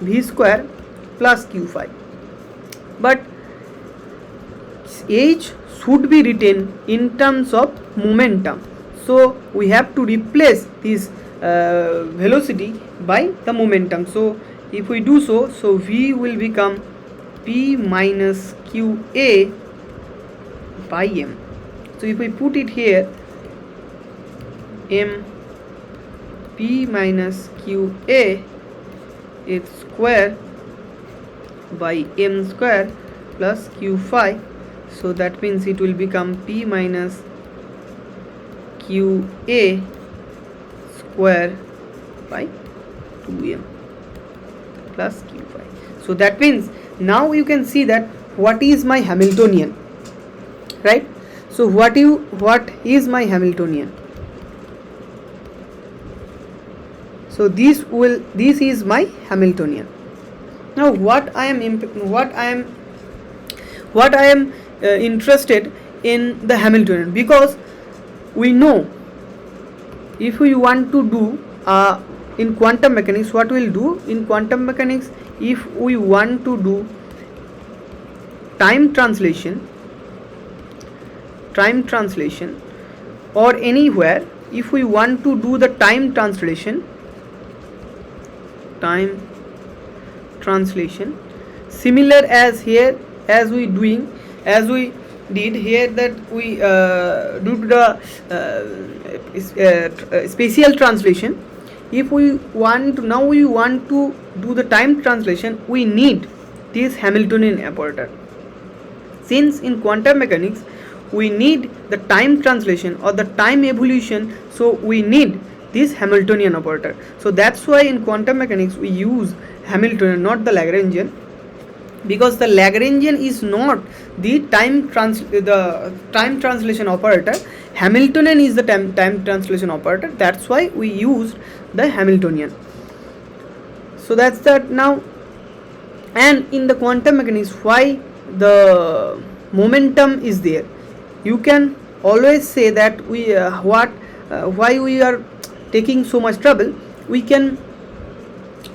v square plus q phi. But h should be written in terms of momentum. So we have to replace this velocity by the momentum. So if we do so, so v will become p minus qa by m. So if we put it here, m p minus qa x square by m square plus q phi. So that means it will become p minus qa square by 2m plus q phi. So that means now you can see that what is my Hamiltonian, right? So what is my Hamiltonian? So this is my Hamiltonian. Now what I am interested in the Hamiltonian, because we know if we want to do in quantum mechanics, what we'll do in quantum mechanics, if we want to do time translation or anywhere, if we want to do the time translation similar as here, as we did here, that we do the spatial translation. If we want to do the time translation, we need this Hamiltonian operator. Since in quantum mechanics we need the time translation or the time evolution, so we need this Hamiltonian operator. So that's why in quantum mechanics we use Hamiltonian, not the Lagrangian, because the Lagrangian is not the time translation operator. Hamiltonian is the time translation operator. That's why we used the Hamiltonian. So that's that. Now, and in the quantum mechanics, why the momentum is there, you can always say that why we are taking so much trouble. We can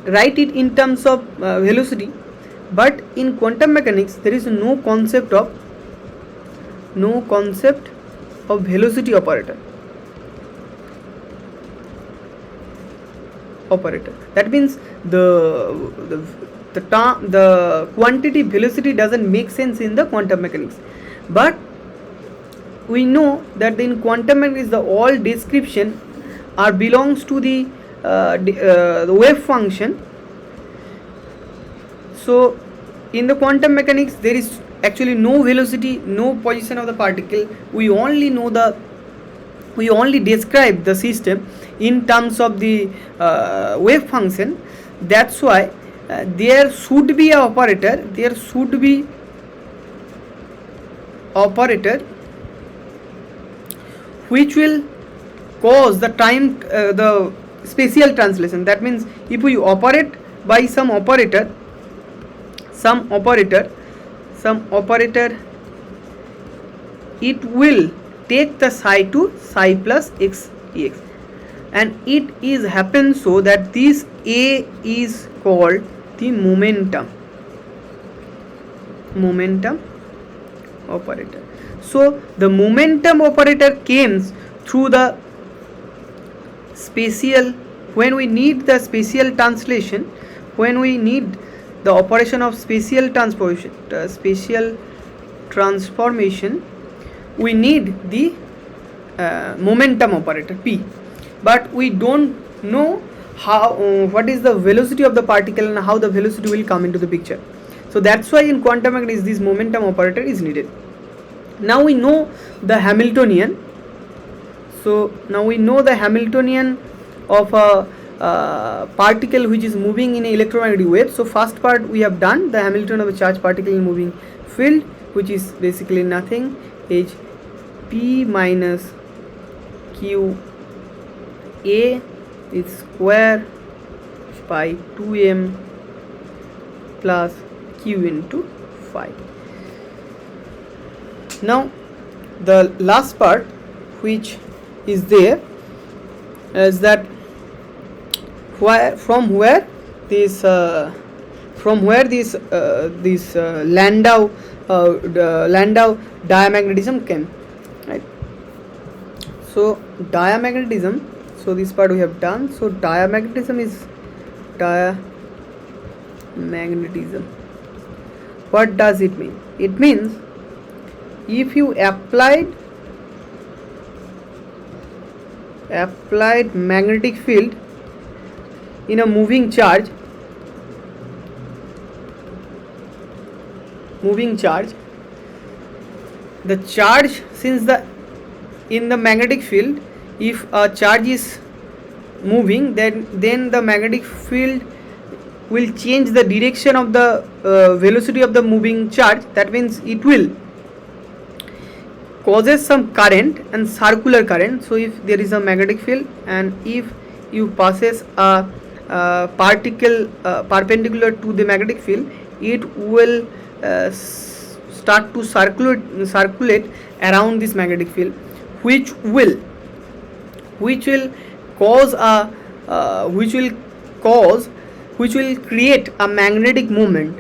write it in terms of velocity, but in quantum mechanics there is no concept of velocity operator. That means the quantity velocity doesn't make sense in the quantum mechanics. But we know that in quantum mechanics the all description belongs to the wave function. So in the quantum mechanics there is actually no velocity, no position of the particle. We only describe the system in terms of the wave function. That's why there should be an operator. Which will cause the time the spatial translation. That means if we operate by some operator, it will take the psi to psi plus x ex, and it is happens so that this A is called the momentum operator. So the momentum operator comes through the spatial, when we need the spatial translation, when we need the operation of spatial transformation, we need the momentum operator p, but we don't know how what is the velocity of the particle and how the velocity will come into the picture. So that's why in quantum mechanics this momentum operator is needed. Now we know the Hamiltonian. So now we know the Hamiltonian of a particle which is moving in an electromagnetic wave. So first part we have done, the Hamiltonian of a charged particle in moving field, which is basically nothing, h p minus q a is square by 2m plus q into phi. Now the last part which is there is that from where this Landau diamagnetism came, right? So diamagnetism, so this part we have done. So diamagnetism is diamagnetism. What does it mean? It means if you applied magnetic field in a moving charge, the charge, since in the magnetic field, if a charge is moving, then the magnetic field will change the direction of the velocity of the moving charge. That means it will causes some current and circular current. So if there is a magnetic field and if you passes a particle perpendicular to the magnetic field, it will start to circulate around this magnetic field, which will create a magnetic moment.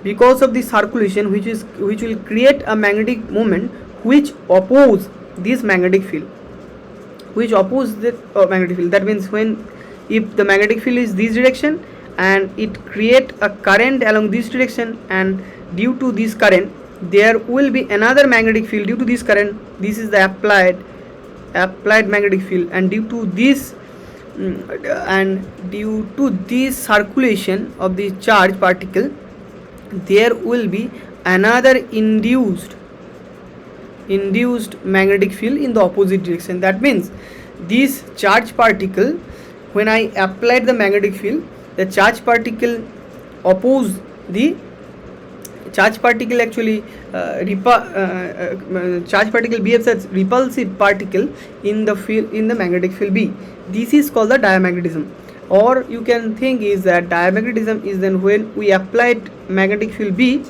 Because of the circulation, which will create a magnetic moment which oppose this magnetic field, that means if the magnetic field is this direction and it create a current along this direction, and due to this current there will be another magnetic field due to this current. This is the applied magnetic field, and due to this circulation of the charged particle, there will be another induced magnetic field in the opposite direction. That means this charged particle, when I applied the magnetic field, the charged particle actually charged particle behaves as repulsive particle in the magnetic field B. This is called the diamagnetism. Or you can think is that diamagnetism is then when we applied magnetic field B,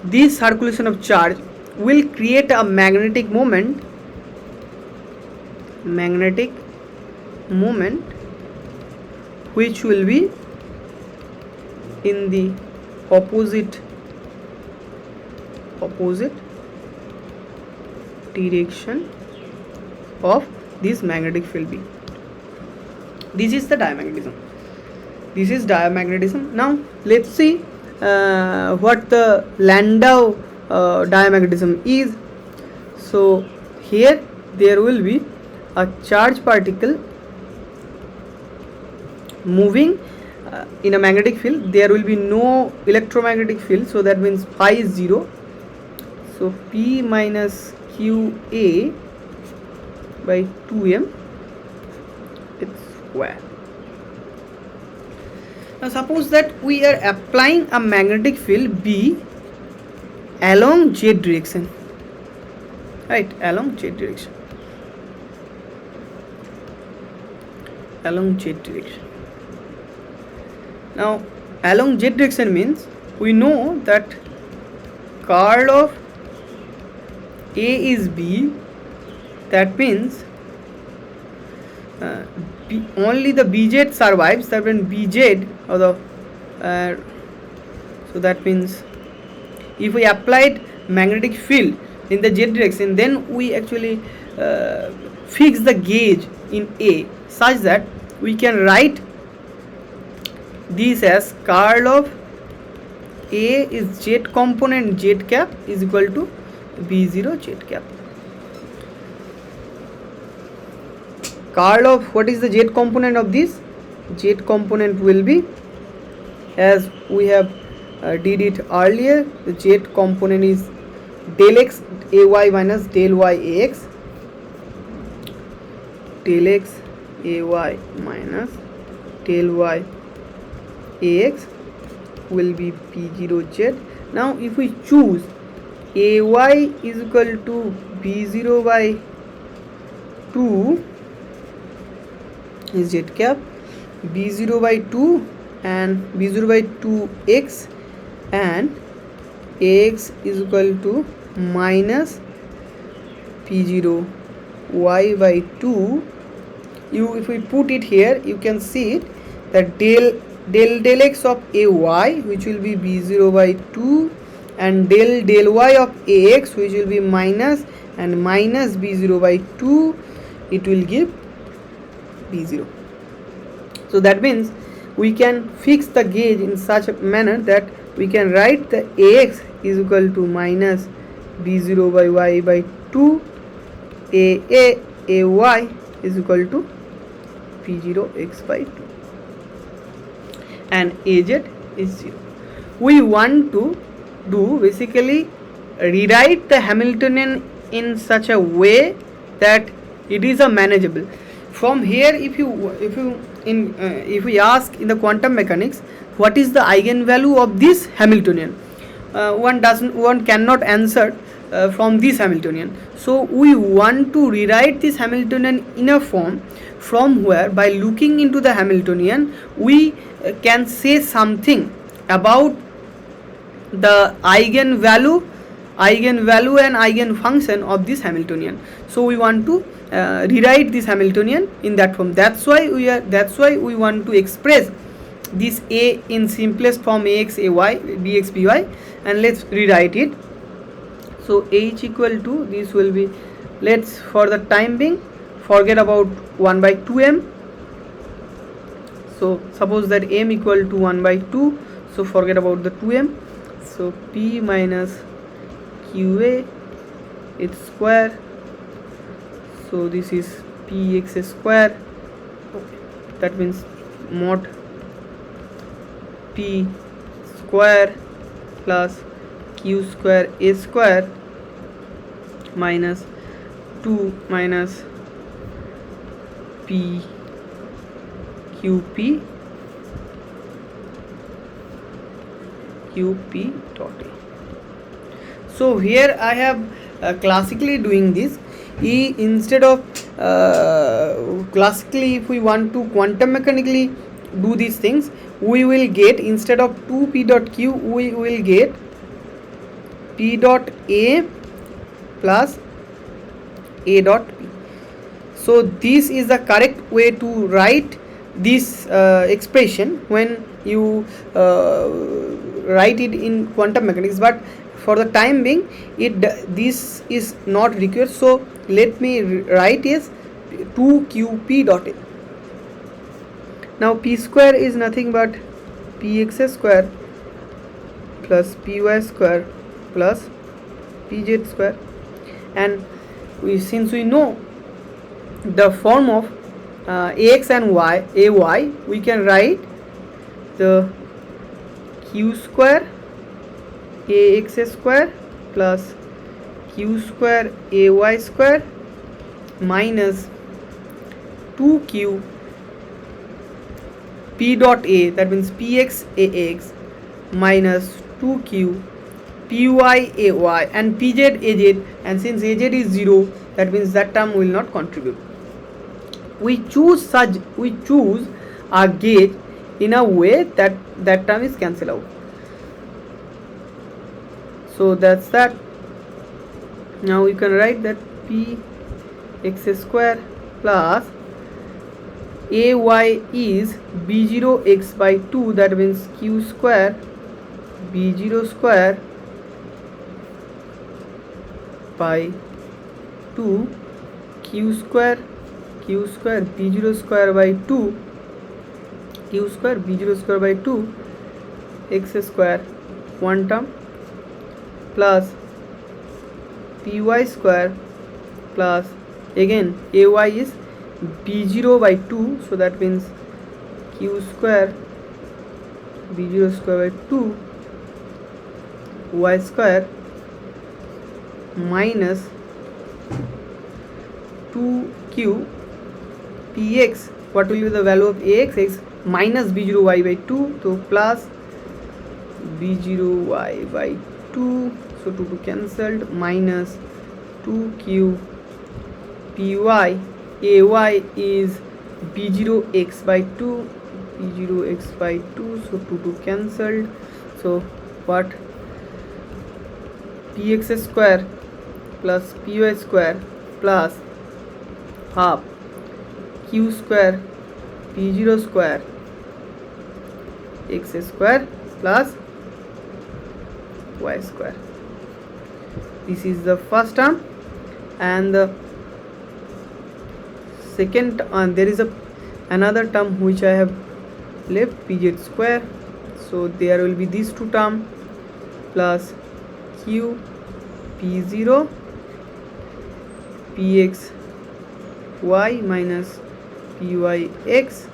this circulation of charge will create a magnetic moment which will be in the opposite direction of this magnetic field B. This is the diamagnetism. Now let's see what the Landau diamagnetism is. So here there will be a charged particle moving in a magnetic field. There will be no electromagnetic field, so that means phi is 0. So P minus QA by 2m it's square. Now suppose that we are applying a magnetic field B along z direction, right? Along z direction. Now along z direction means we know that curl of A is B. That means only the BZ survives. That when BZ or the so that means if we applied magnetic field in the z direction, then we actually fix the gauge in A such that we can write this as curl of A is z component z cap is equal to B0 z cap. Curl of what is the z component of this? Z component will be, as we have did it earlier, the z component is del x ay minus del y ax, del x ay minus del y ax will be b0z. Now if we choose ay is equal to b0 by 2 is z cap, b0 by 2 and b0 by 2x, and ax is equal to minus p0 y by 2. If we put it here, you can see it that del x of ay, which will be b0 by 2, and del y of ax, which will be minus and minus b0 by 2, it will give b0. So that means we can fix the gauge in such a manner that we can write the ax is equal to minus b0 by y by 2, ay is equal to p0x by 2, and az is 0. We want to do basically rewrite the Hamiltonian in such a way that it is a manageable. From here, if we ask in the quantum mechanics what is the eigenvalue of this Hamiltonian, one cannot answer from this Hamiltonian. So we want to rewrite this Hamiltonian in a form from where, by looking into the Hamiltonian, we can say something about the eigenvalue and eigenfunction of this Hamiltonian. So we want to rewrite this Hamiltonian in that form. That's why we want to express this A in simplest form, ax ay bx by, and let's rewrite it. So h equal to, this will be, let's for the time being forget about 1 by 2m. So suppose that m equal to 1 by 2, so forget about the 2m. So p minus qa its square, so this is px square. Okay. That means mod p square plus q square a square minus 2 minus p qp dot a. So here I have classically doing this. Instead of classically, if we want to quantum mechanically do these things, we will get, instead of 2p dot q, we will get p dot a plus a dot p. So this is the correct way to write this expression when you write it in quantum mechanics, but for the time being this is not required. So let me write as 2qp dot a. Now p square is nothing but px square plus py square plus pz square, and since we know the form of ax and ay, we can write the q square ax square plus q square ay square minus 2q p dot a, that means px ax minus 2q py ay and pz az, and since az is 0, that means that term will not contribute. We choose a gauge in a way that that term is cancelled out. So that's that. Now we can write that p x square plus ay is b0 x by 2, that means q square b0 square by 2 q square q square b0 square by 2 q square b0 square by 2 x square one term plus py square plus again ay is b0 by 2, so that means q square b0 square by 2 y square minus 2q px. What will be the value of ax? X minus b0y by 2, so plus b0y by 2, so 2 cancelled, minus 2q py. Ay is b0x by 2, b0x by 2, so 2 cancelled, so what, px square plus py square plus half q square p0 square x square plus y square. This is the first term, and the second there is another term which I have left, pz square, so there will be these two terms plus q p0 px y minus pyx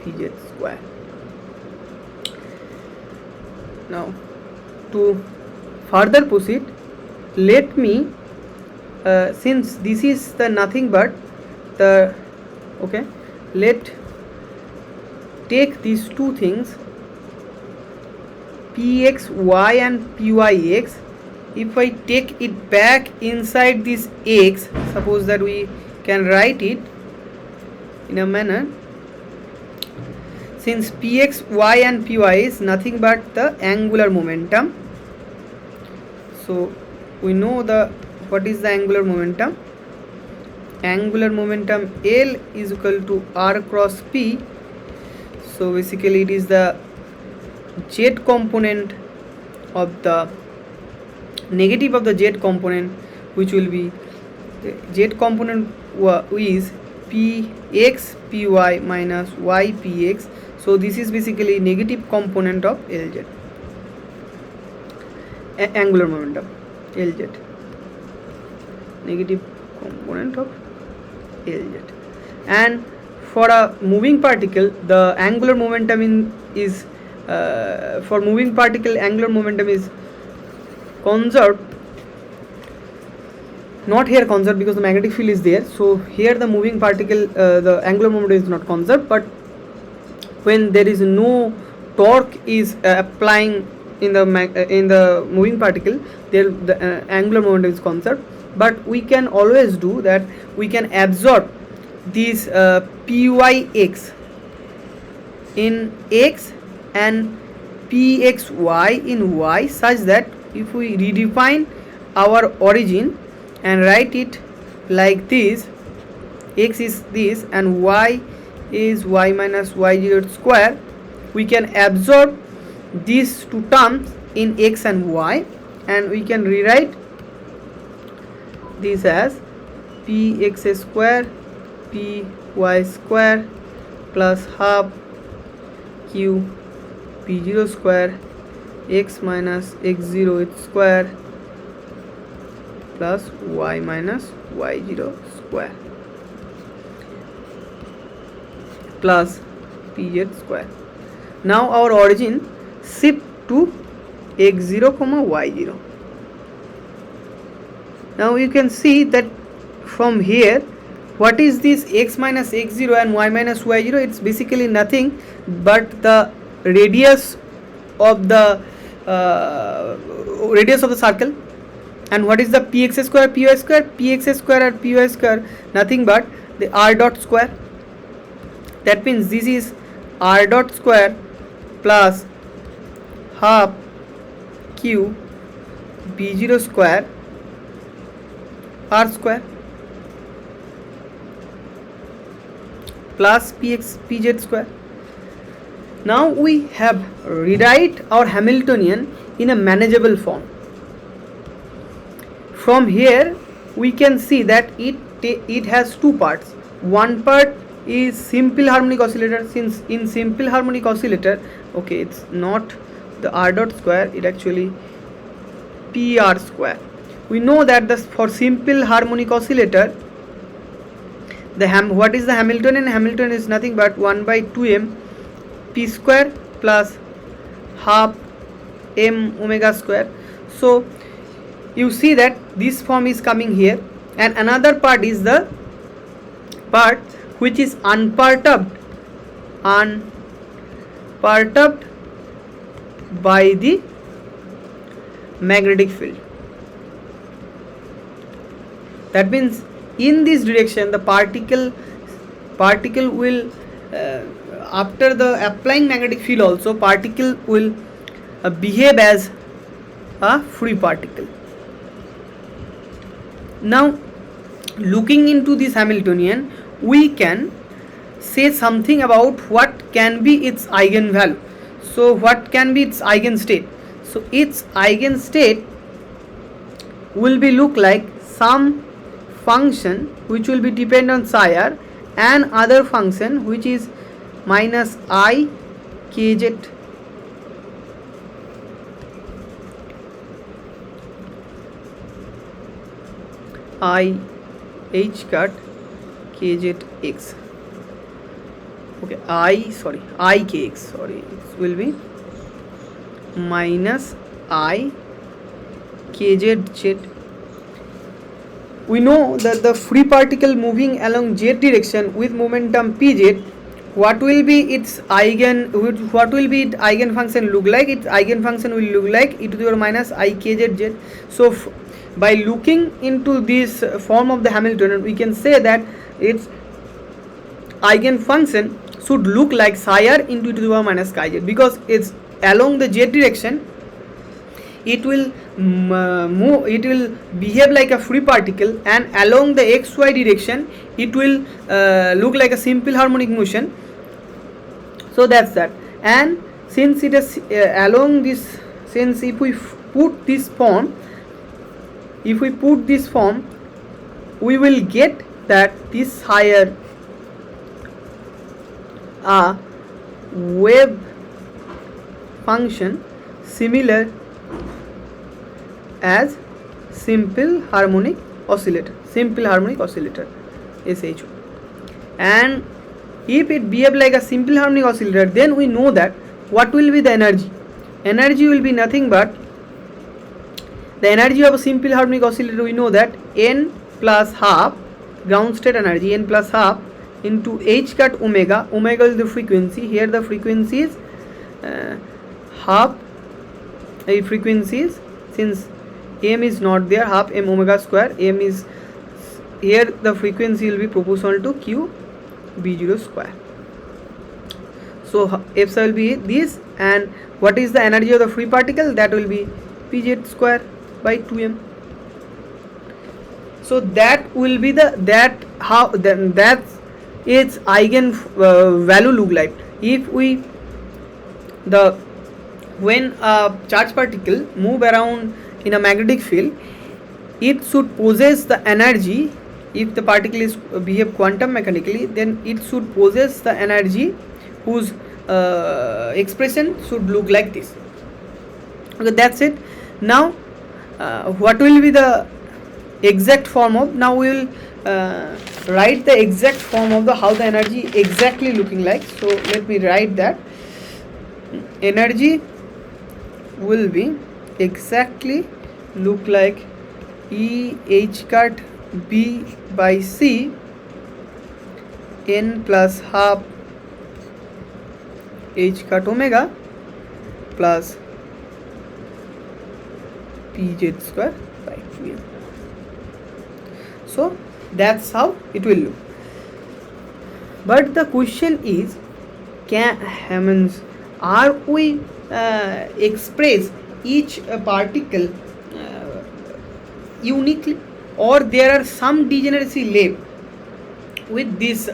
pz square. Now to further proceed, let me since this is the nothing but the okay, let take these two things pxy and pyx. If I take it back inside this x, suppose that we can write it in a manner, since px, y and py is nothing but the angular momentum, so we know what is the angular momentum. Angular momentum L is equal to r cross p, so basically it is the z component of the negative of the z component, which will be z component is px py minus y px, so this is basically negative component of Lz, angular momentum Lz, negative component of Lz. And for a moving particle, the angular momentum is for moving particle angular momentum is conserved, not here conserved because the magnetic field is there, so here the moving particle the angular momentum is not conserved, but when there is no torque is applying in the moving particle, there the angular momentum is conserved. But we can always do that, we can absorb this pyx in x and pxy in y, such that if we redefine our origin and write it like this, x is this and y is y minus y0 square, we can absorb these two terms in x and y, and we can rewrite this as px square py square plus half q p0 square x minus x0 its square plus y minus y0 square plus pz square. Now our origin shift to x0 comma y0. Now you can see that from here, what is this x minus x0 and y minus y0? It's basically nothing but the radius of the circle. And what is the px square py square? Px square and py square nothing but the r dot square. That means this is r dot square plus half q b0 square r square plus pz square. Now we have rewrite our Hamiltonian in a manageable form. From here we can see that it has two parts. One part is simple harmonic oscillator. Since in simple harmonic oscillator, okay, it's not the r dot square, it actually pr square. We know that for simple harmonic oscillator, what is the Hamiltonian? Hamiltonian is nothing but 1 by 2m p square plus half m omega square. So you see that this form is coming here, and another part is the part which is unperturbed by the magnetic field. That means in this direction the particle will after the applying magnetic field also, particle will behave as a free particle. Now looking into this Hamiltonian, we can say something about what can be its eigenvalue. So what can be its eigenstate? So its eigenstate will be look like some function which will be dependent on psi r, and other function which is minus I kz I h cut kz x. Okay, I kx, sorry, it will be minus I kz z. We know that the free particle moving along z direction with momentum pz, what will be its eigenfunction look like? Its eigenfunction will look like e to the power minus I kz z. So by looking into this form of the Hamiltonian, we can say that its eigenfunction should look like psi r into e to the power minus chi z, because it's along the z direction, it will it will behave like a free particle, and along the xy direction it will look like a simple harmonic motion. So that's that. And since it is along this, since if we put this form, we will get that this higher wave function similar as simple harmonic oscillator, SHO. And if it behave like a simple harmonic oscillator, then we know that what will be the energy. Energy will be nothing but the energy of a simple harmonic oscillator. We know that n plus half ground state energy, n plus half into h cut omega. Omega is the frequency. Here the frequency is half a frequencies, since m is not there, half m omega square. M is here, the frequency will be proportional to q b0 square. So f psi will be this, and what is the energy of the free particle? That will be pz square by 2m. So that will be that's its eigen value look like. If we when a charged particle move around in a magnetic field, it should possess the energy. If the particle is behave quantum mechanically, then it should possess the energy whose expression should look like this. Okay, that's it. Now what will be the exact form of, now we will write the exact form of the how the energy exactly looking like. So let me write that. Energy will be exactly look like E h cut b by c n plus half h cut omega plus pz square by 2m. So that's how it will look. But the question is, are we express each particle uniquely, or there are some degeneracy left with this?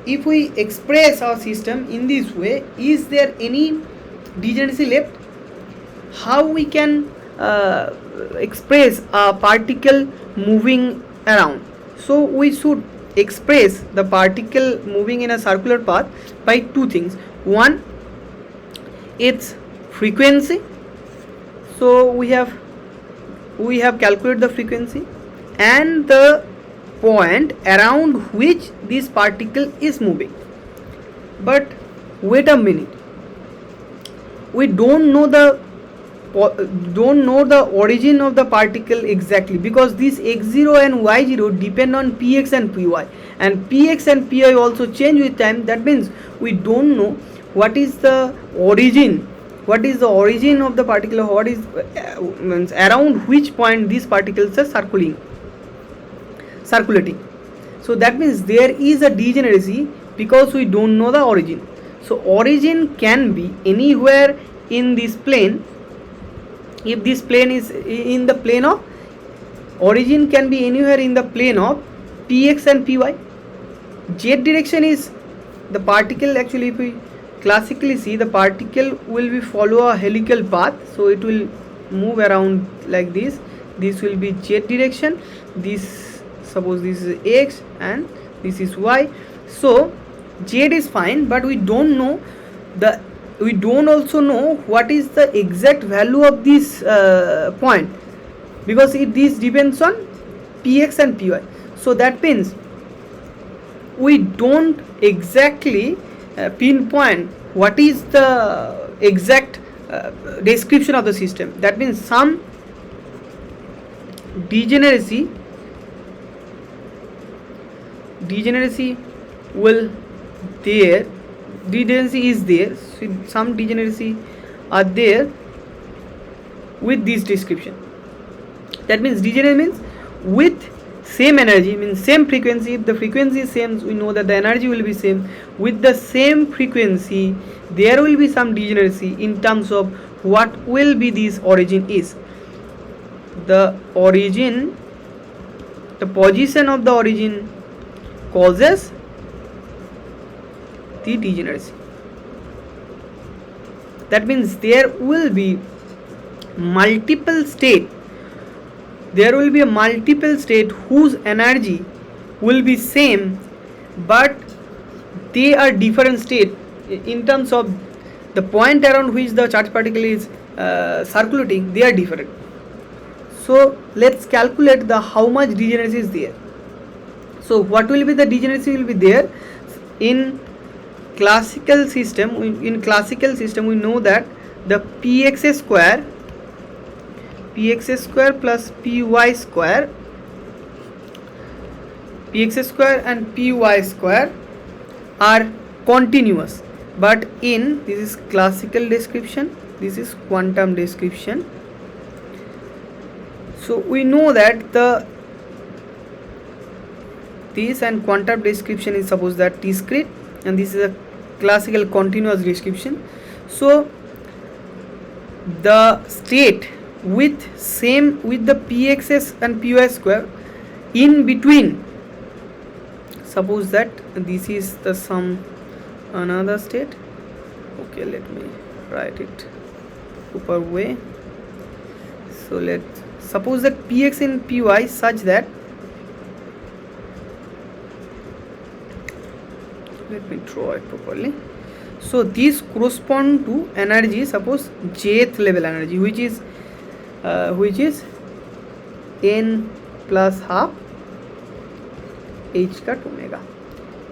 If we express our system in this way, is there any degeneracy left? How we can express a particle moving around. So we should express the particle moving in a circular path by two things. One, its frequency. So we have calculated the frequency and the point around which this particle is moving. But wait a minute, we don't know the origin of the particle exactly, because these x0 and y0 depend on px and py, and px and py also change with time. That means we don't know what is the origin of the particle, or what is means around which point these particles are circulating. So that means there is a degeneracy because we don't know the origin. So origin can be anywhere in this plane. If this plane is in the plane of, origin can be anywhere in the plane of px and py. Z direction is the particle. Actually, if we classically see, the particle will be follow a helical path, so it will move around like this. This will be z direction. This, suppose this is x and this is y. So z is fine, but we don't know we don't also know what is the exact value of this point, because this depends on px and py. So that means we don't exactly pinpoint what is the exact description of the system. That means some degeneracy will there, degeneracy is there. So some degeneracy are there with this description. That means degenerate means with same energy, means same frequency. If the frequency is same, we know that the energy will be same. With the same frequency, there will be some degeneracy in terms of what will be this origin is. The origin, the position of the origin causes the degeneracy. That means there will be multiple state. There will be a multiple state whose energy will be same, but they are different state in terms of the point around which the charged particle is circulating. They are different. So let's calculate the how much degeneracy is there. So what will be the degeneracy will be there in classical system? In classical system, we know that the px square plus py square, px square and py square are continuous. But in this is classical description, this is quantum description. So we know that this and quantum description is suppose that discrete, and this is a classical continuous description. So the state with the pxs and py square in between, suppose that this is the some another state. Okay, let me write it proper way. So let's suppose that px and py such that, let me draw it properly. So these correspond to energy, suppose jth level energy, which is n plus half h cut omega,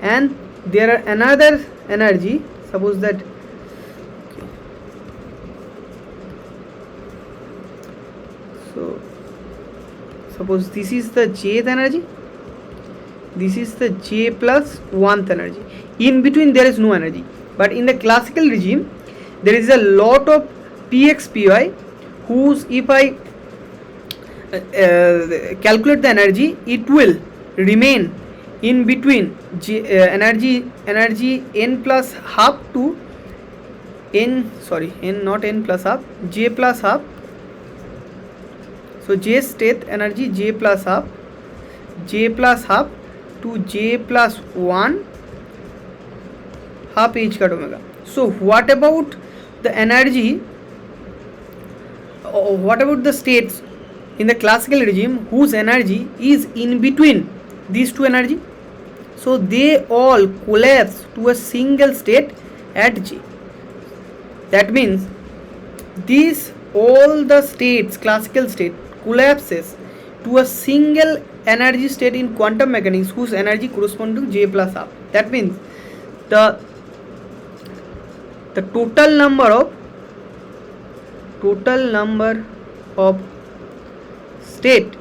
and there are another energy, suppose that so suppose this is the jth energy, this is the j plus 1th energy. In between there is no energy, but in the classical regime there is a lot of px py whose, if I calculate the energy, it will remain in between energy n plus half to n not n plus half, j plus half. So j state energy j plus half to j plus 1 half h cut omega. So what about the energy what about the states in the classical regime whose energy is in between these two energy? So they all collapse to a single state at J. That means these all the states, classical state, collapses to a single energy state in quantum mechanics whose energy corresponds to J plus half. That means the total number of state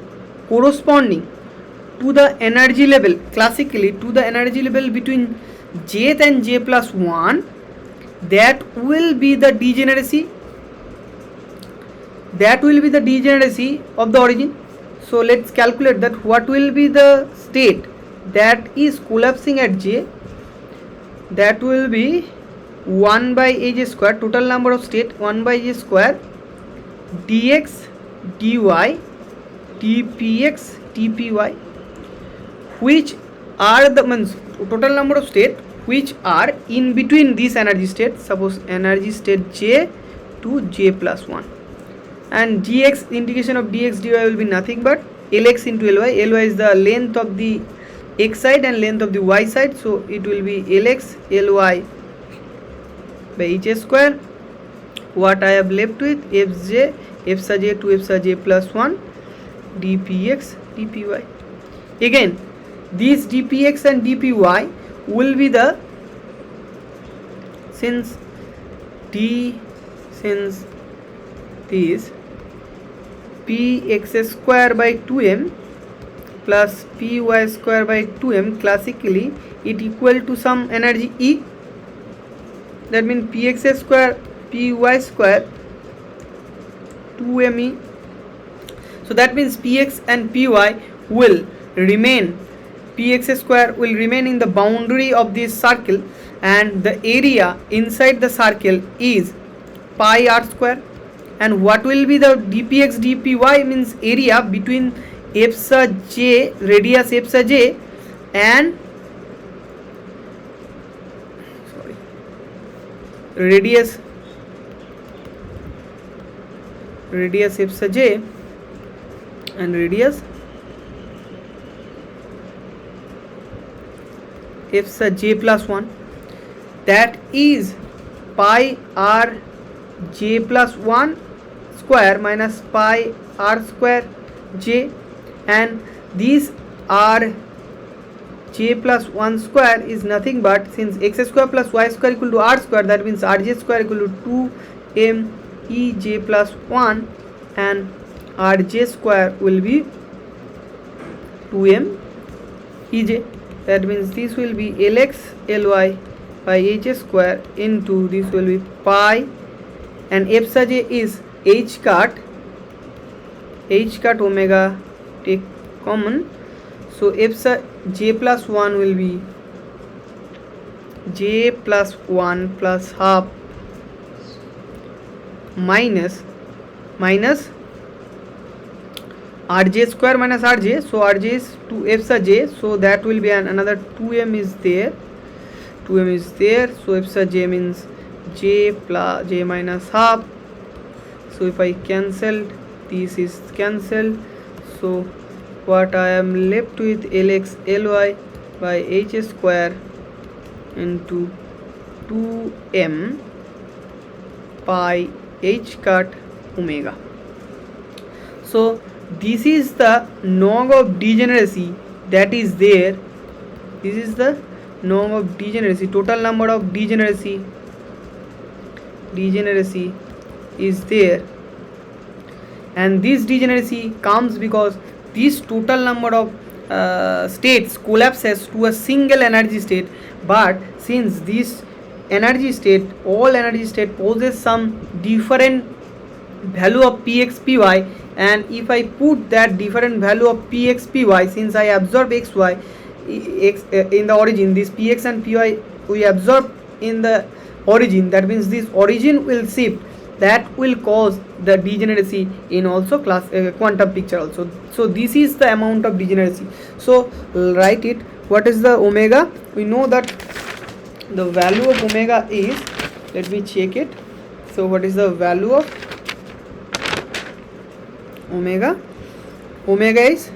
corresponding to the energy level, classically to the energy level between jth and j plus 1, that will be the degeneracy of the origin. So let's calculate that what will be the state that is collapsing at j. That will be 1 by aj square, total number of state 1 by j square, dx dy dpx dpy, which are the means total number of state which are in between these energy states. Suppose energy state j to j plus 1, and dx, integration of dx dy will be nothing but lx into ly. Ly is the length of the x side and length of the y side, so it will be lx ly by h square. What I have left with fj, f sub j to f sub j plus 1, dpx dpy. Again, these dpx and dpy will be the, since this px square by 2m plus py square by 2m, classically it equal to some energy E. That means px square py square 2me. So that means px and py will remain, px square will remain in the boundary of this circle, and the area inside the circle is pi r square. And what will be the dpx dpy means area between f sub j, radius f sub j, and radius f sub j and radius f sub j plus 1, that is pi r j plus 1 square minus pi r square j, and these r j plus 1 square is nothing but, since x square plus y square equal to r square, that means rj square equal to 2m ej plus 1, and rj square will be 2m ej. That means this will be lx ly by h square into, this will be pi, and f sub j is h cut omega, take common, so f sub j plus 1 will be j plus 1 plus half minus rj square minus rj, so rj is 2 f sub j, so that will be another 2m is there, so f sub j means j plus j minus half. So if I cancel, this is cancelled, so what I am left with lx ly by h square into 2m pi h cut omega. So this is the norm of degeneracy that is there. This is the norm of degeneracy, total number of degeneracy is there, and this degeneracy comes because this total number of states collapses to a single energy state. But since this energy state, all energy state poses some different value of px py, and if I put that different value of px py, since I absorb xy in the origin, this px and py we absorb in the origin, that means this origin will shift, that will cause the degeneracy in also class quantum picture also. So this is the amount of degeneracy. So write it. What is the omega? We know that the value of omega is, let me check it. So what is the value of omega. Omega is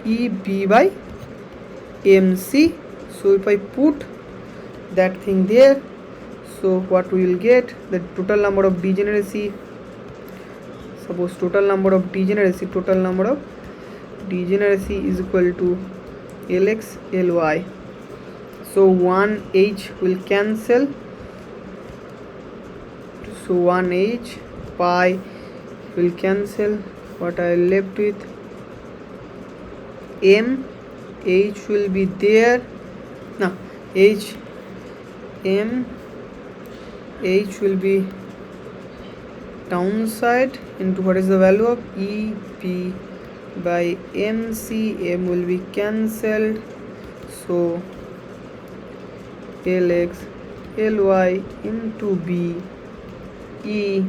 EB by MC. So if I put that thing there, so what we will get, the total number of degeneracy, suppose total number of degeneracy is equal to Lx Ly. So 1h will cancel, so 1h, pi will cancel. What I left with, m, h will be there, no, h, m, h will be downside into what is the value of EP by MC, m will be cancelled, so Lx Ly into B E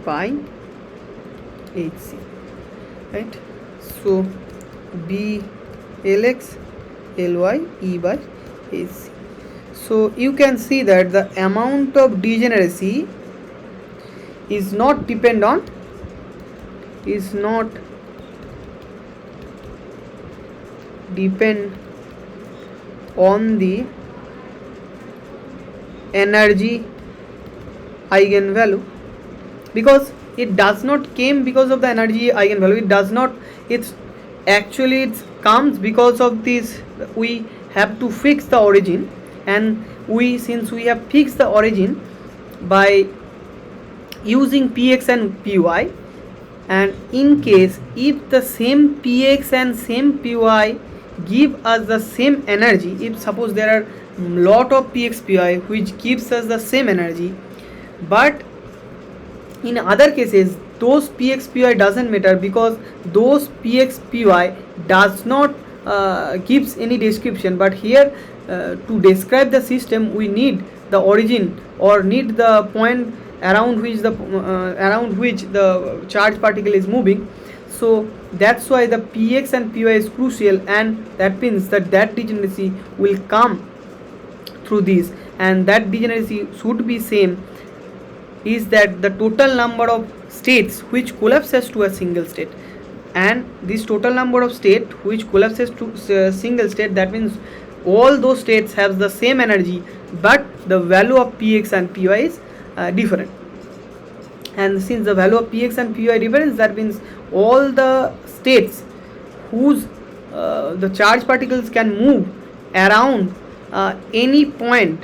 by HC, right? So B Lx Ly E by HC. So you can see that the amount of degeneracy is not depend on, is not depend on the energy eigenvalue, because it does not came because of the energy eigenvalue, it does not, it's actually it comes because of this, we have to fix the origin, and we, since we have fixed the origin by using px and py, and in case if the same px and same py give us the same energy, if suppose there are lot of px py which gives us the same energy, but in other cases those px py doesn't matter, because those px py does not gives any description, but here to describe the system we need the origin or need the point around which the charged particle is moving. So that's why the px and py is crucial, and that means that degeneracy will come through this, and that degeneracy should be same, is that the total number of states which collapses to a single state, and this total number of state which collapses to a single state, that means all those states have the same energy, but the value of px and py is different. And since the value of px and py difference, that means all the states whose the charged particles can move around any point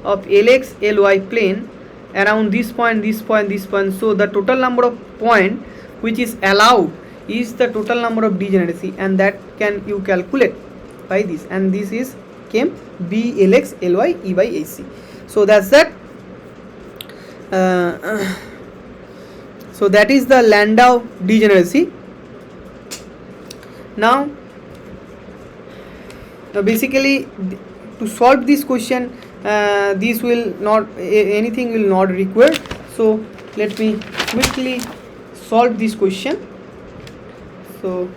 of Lx Ly plane, around this point, this point, this point. So the total number of point which is allowed is the total number of degeneracy, and that can you calculate by this, and this is came B Lx Ly E by AC. So that's that. So that is the Landau degeneracy. Now basically to solve this question, this will not, anything will not require. So let me quickly solve this question. So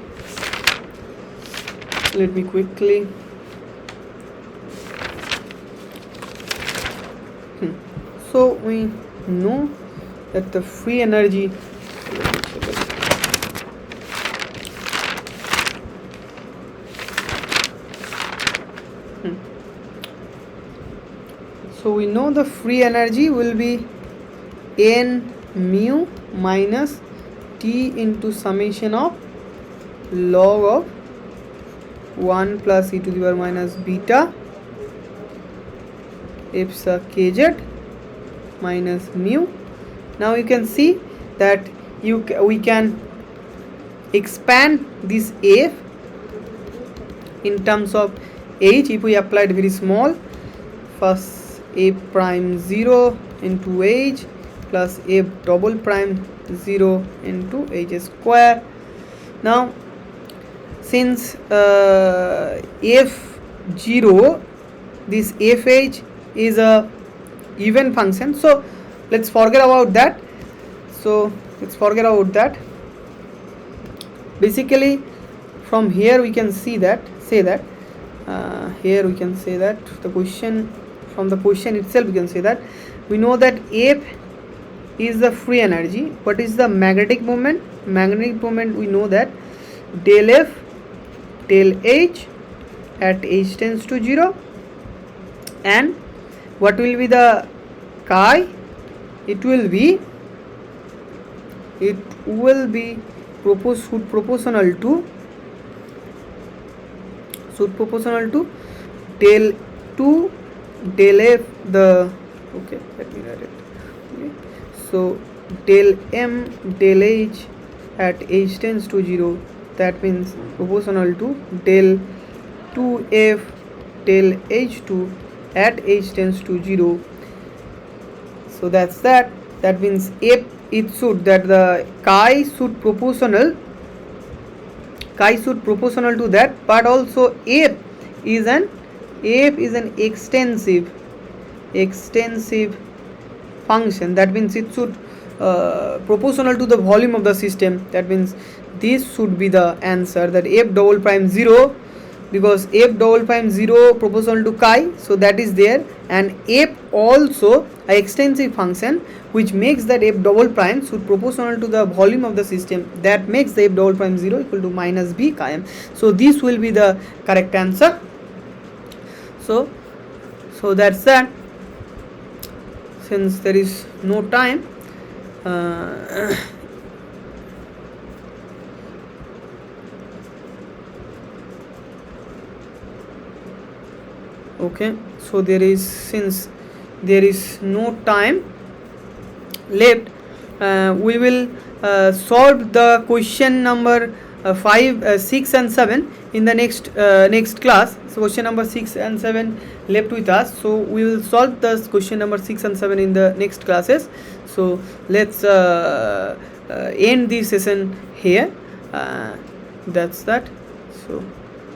let me quickly so we know that the free energy so we know the free energy will be n mu minus t into summation of log of 1 plus e to the power minus beta epsilon kz minus mu. Now you can see that we can expand this f in terms of h if we applied very small. First f prime 0 into h plus f double prime 0 into h square. Now since f0, this fh is a even function, so let's forget about that. Basically from here we can say that here we can say that the question, from the question itself we can say that we know that f is the free energy. What is the magnetic moment? Magnetic moment, we know that del F del H at H tends to 0. And what will be the chi? It will be proportional to del 2 del F the, okay, let me write it. Okay. So del M del H at H tends to 0, that means proportional to del 2F del H2 at H tends to 0. So that's that. That means F, it should, that the chi should proportional to that, but also F is an extensive function. That means it should proportional to the volume of the system. That means this should be the answer, that F double prime 0, because F double prime 0 proportional to chi, so that is there. And F also a extensive function which makes that F double prime should proportional to the volume of the system, that makes the F double prime 0 equal to minus b chi m. So this will be the correct answer. So that's that. Since there is no time, okay, so since there is no time left, we will solve the question number 5, 6 and 7 in the next class. So question number 6 and 7 left with us, so we will solve the question number 6 and 7 in the next classes. So let's end this session here. That's that. So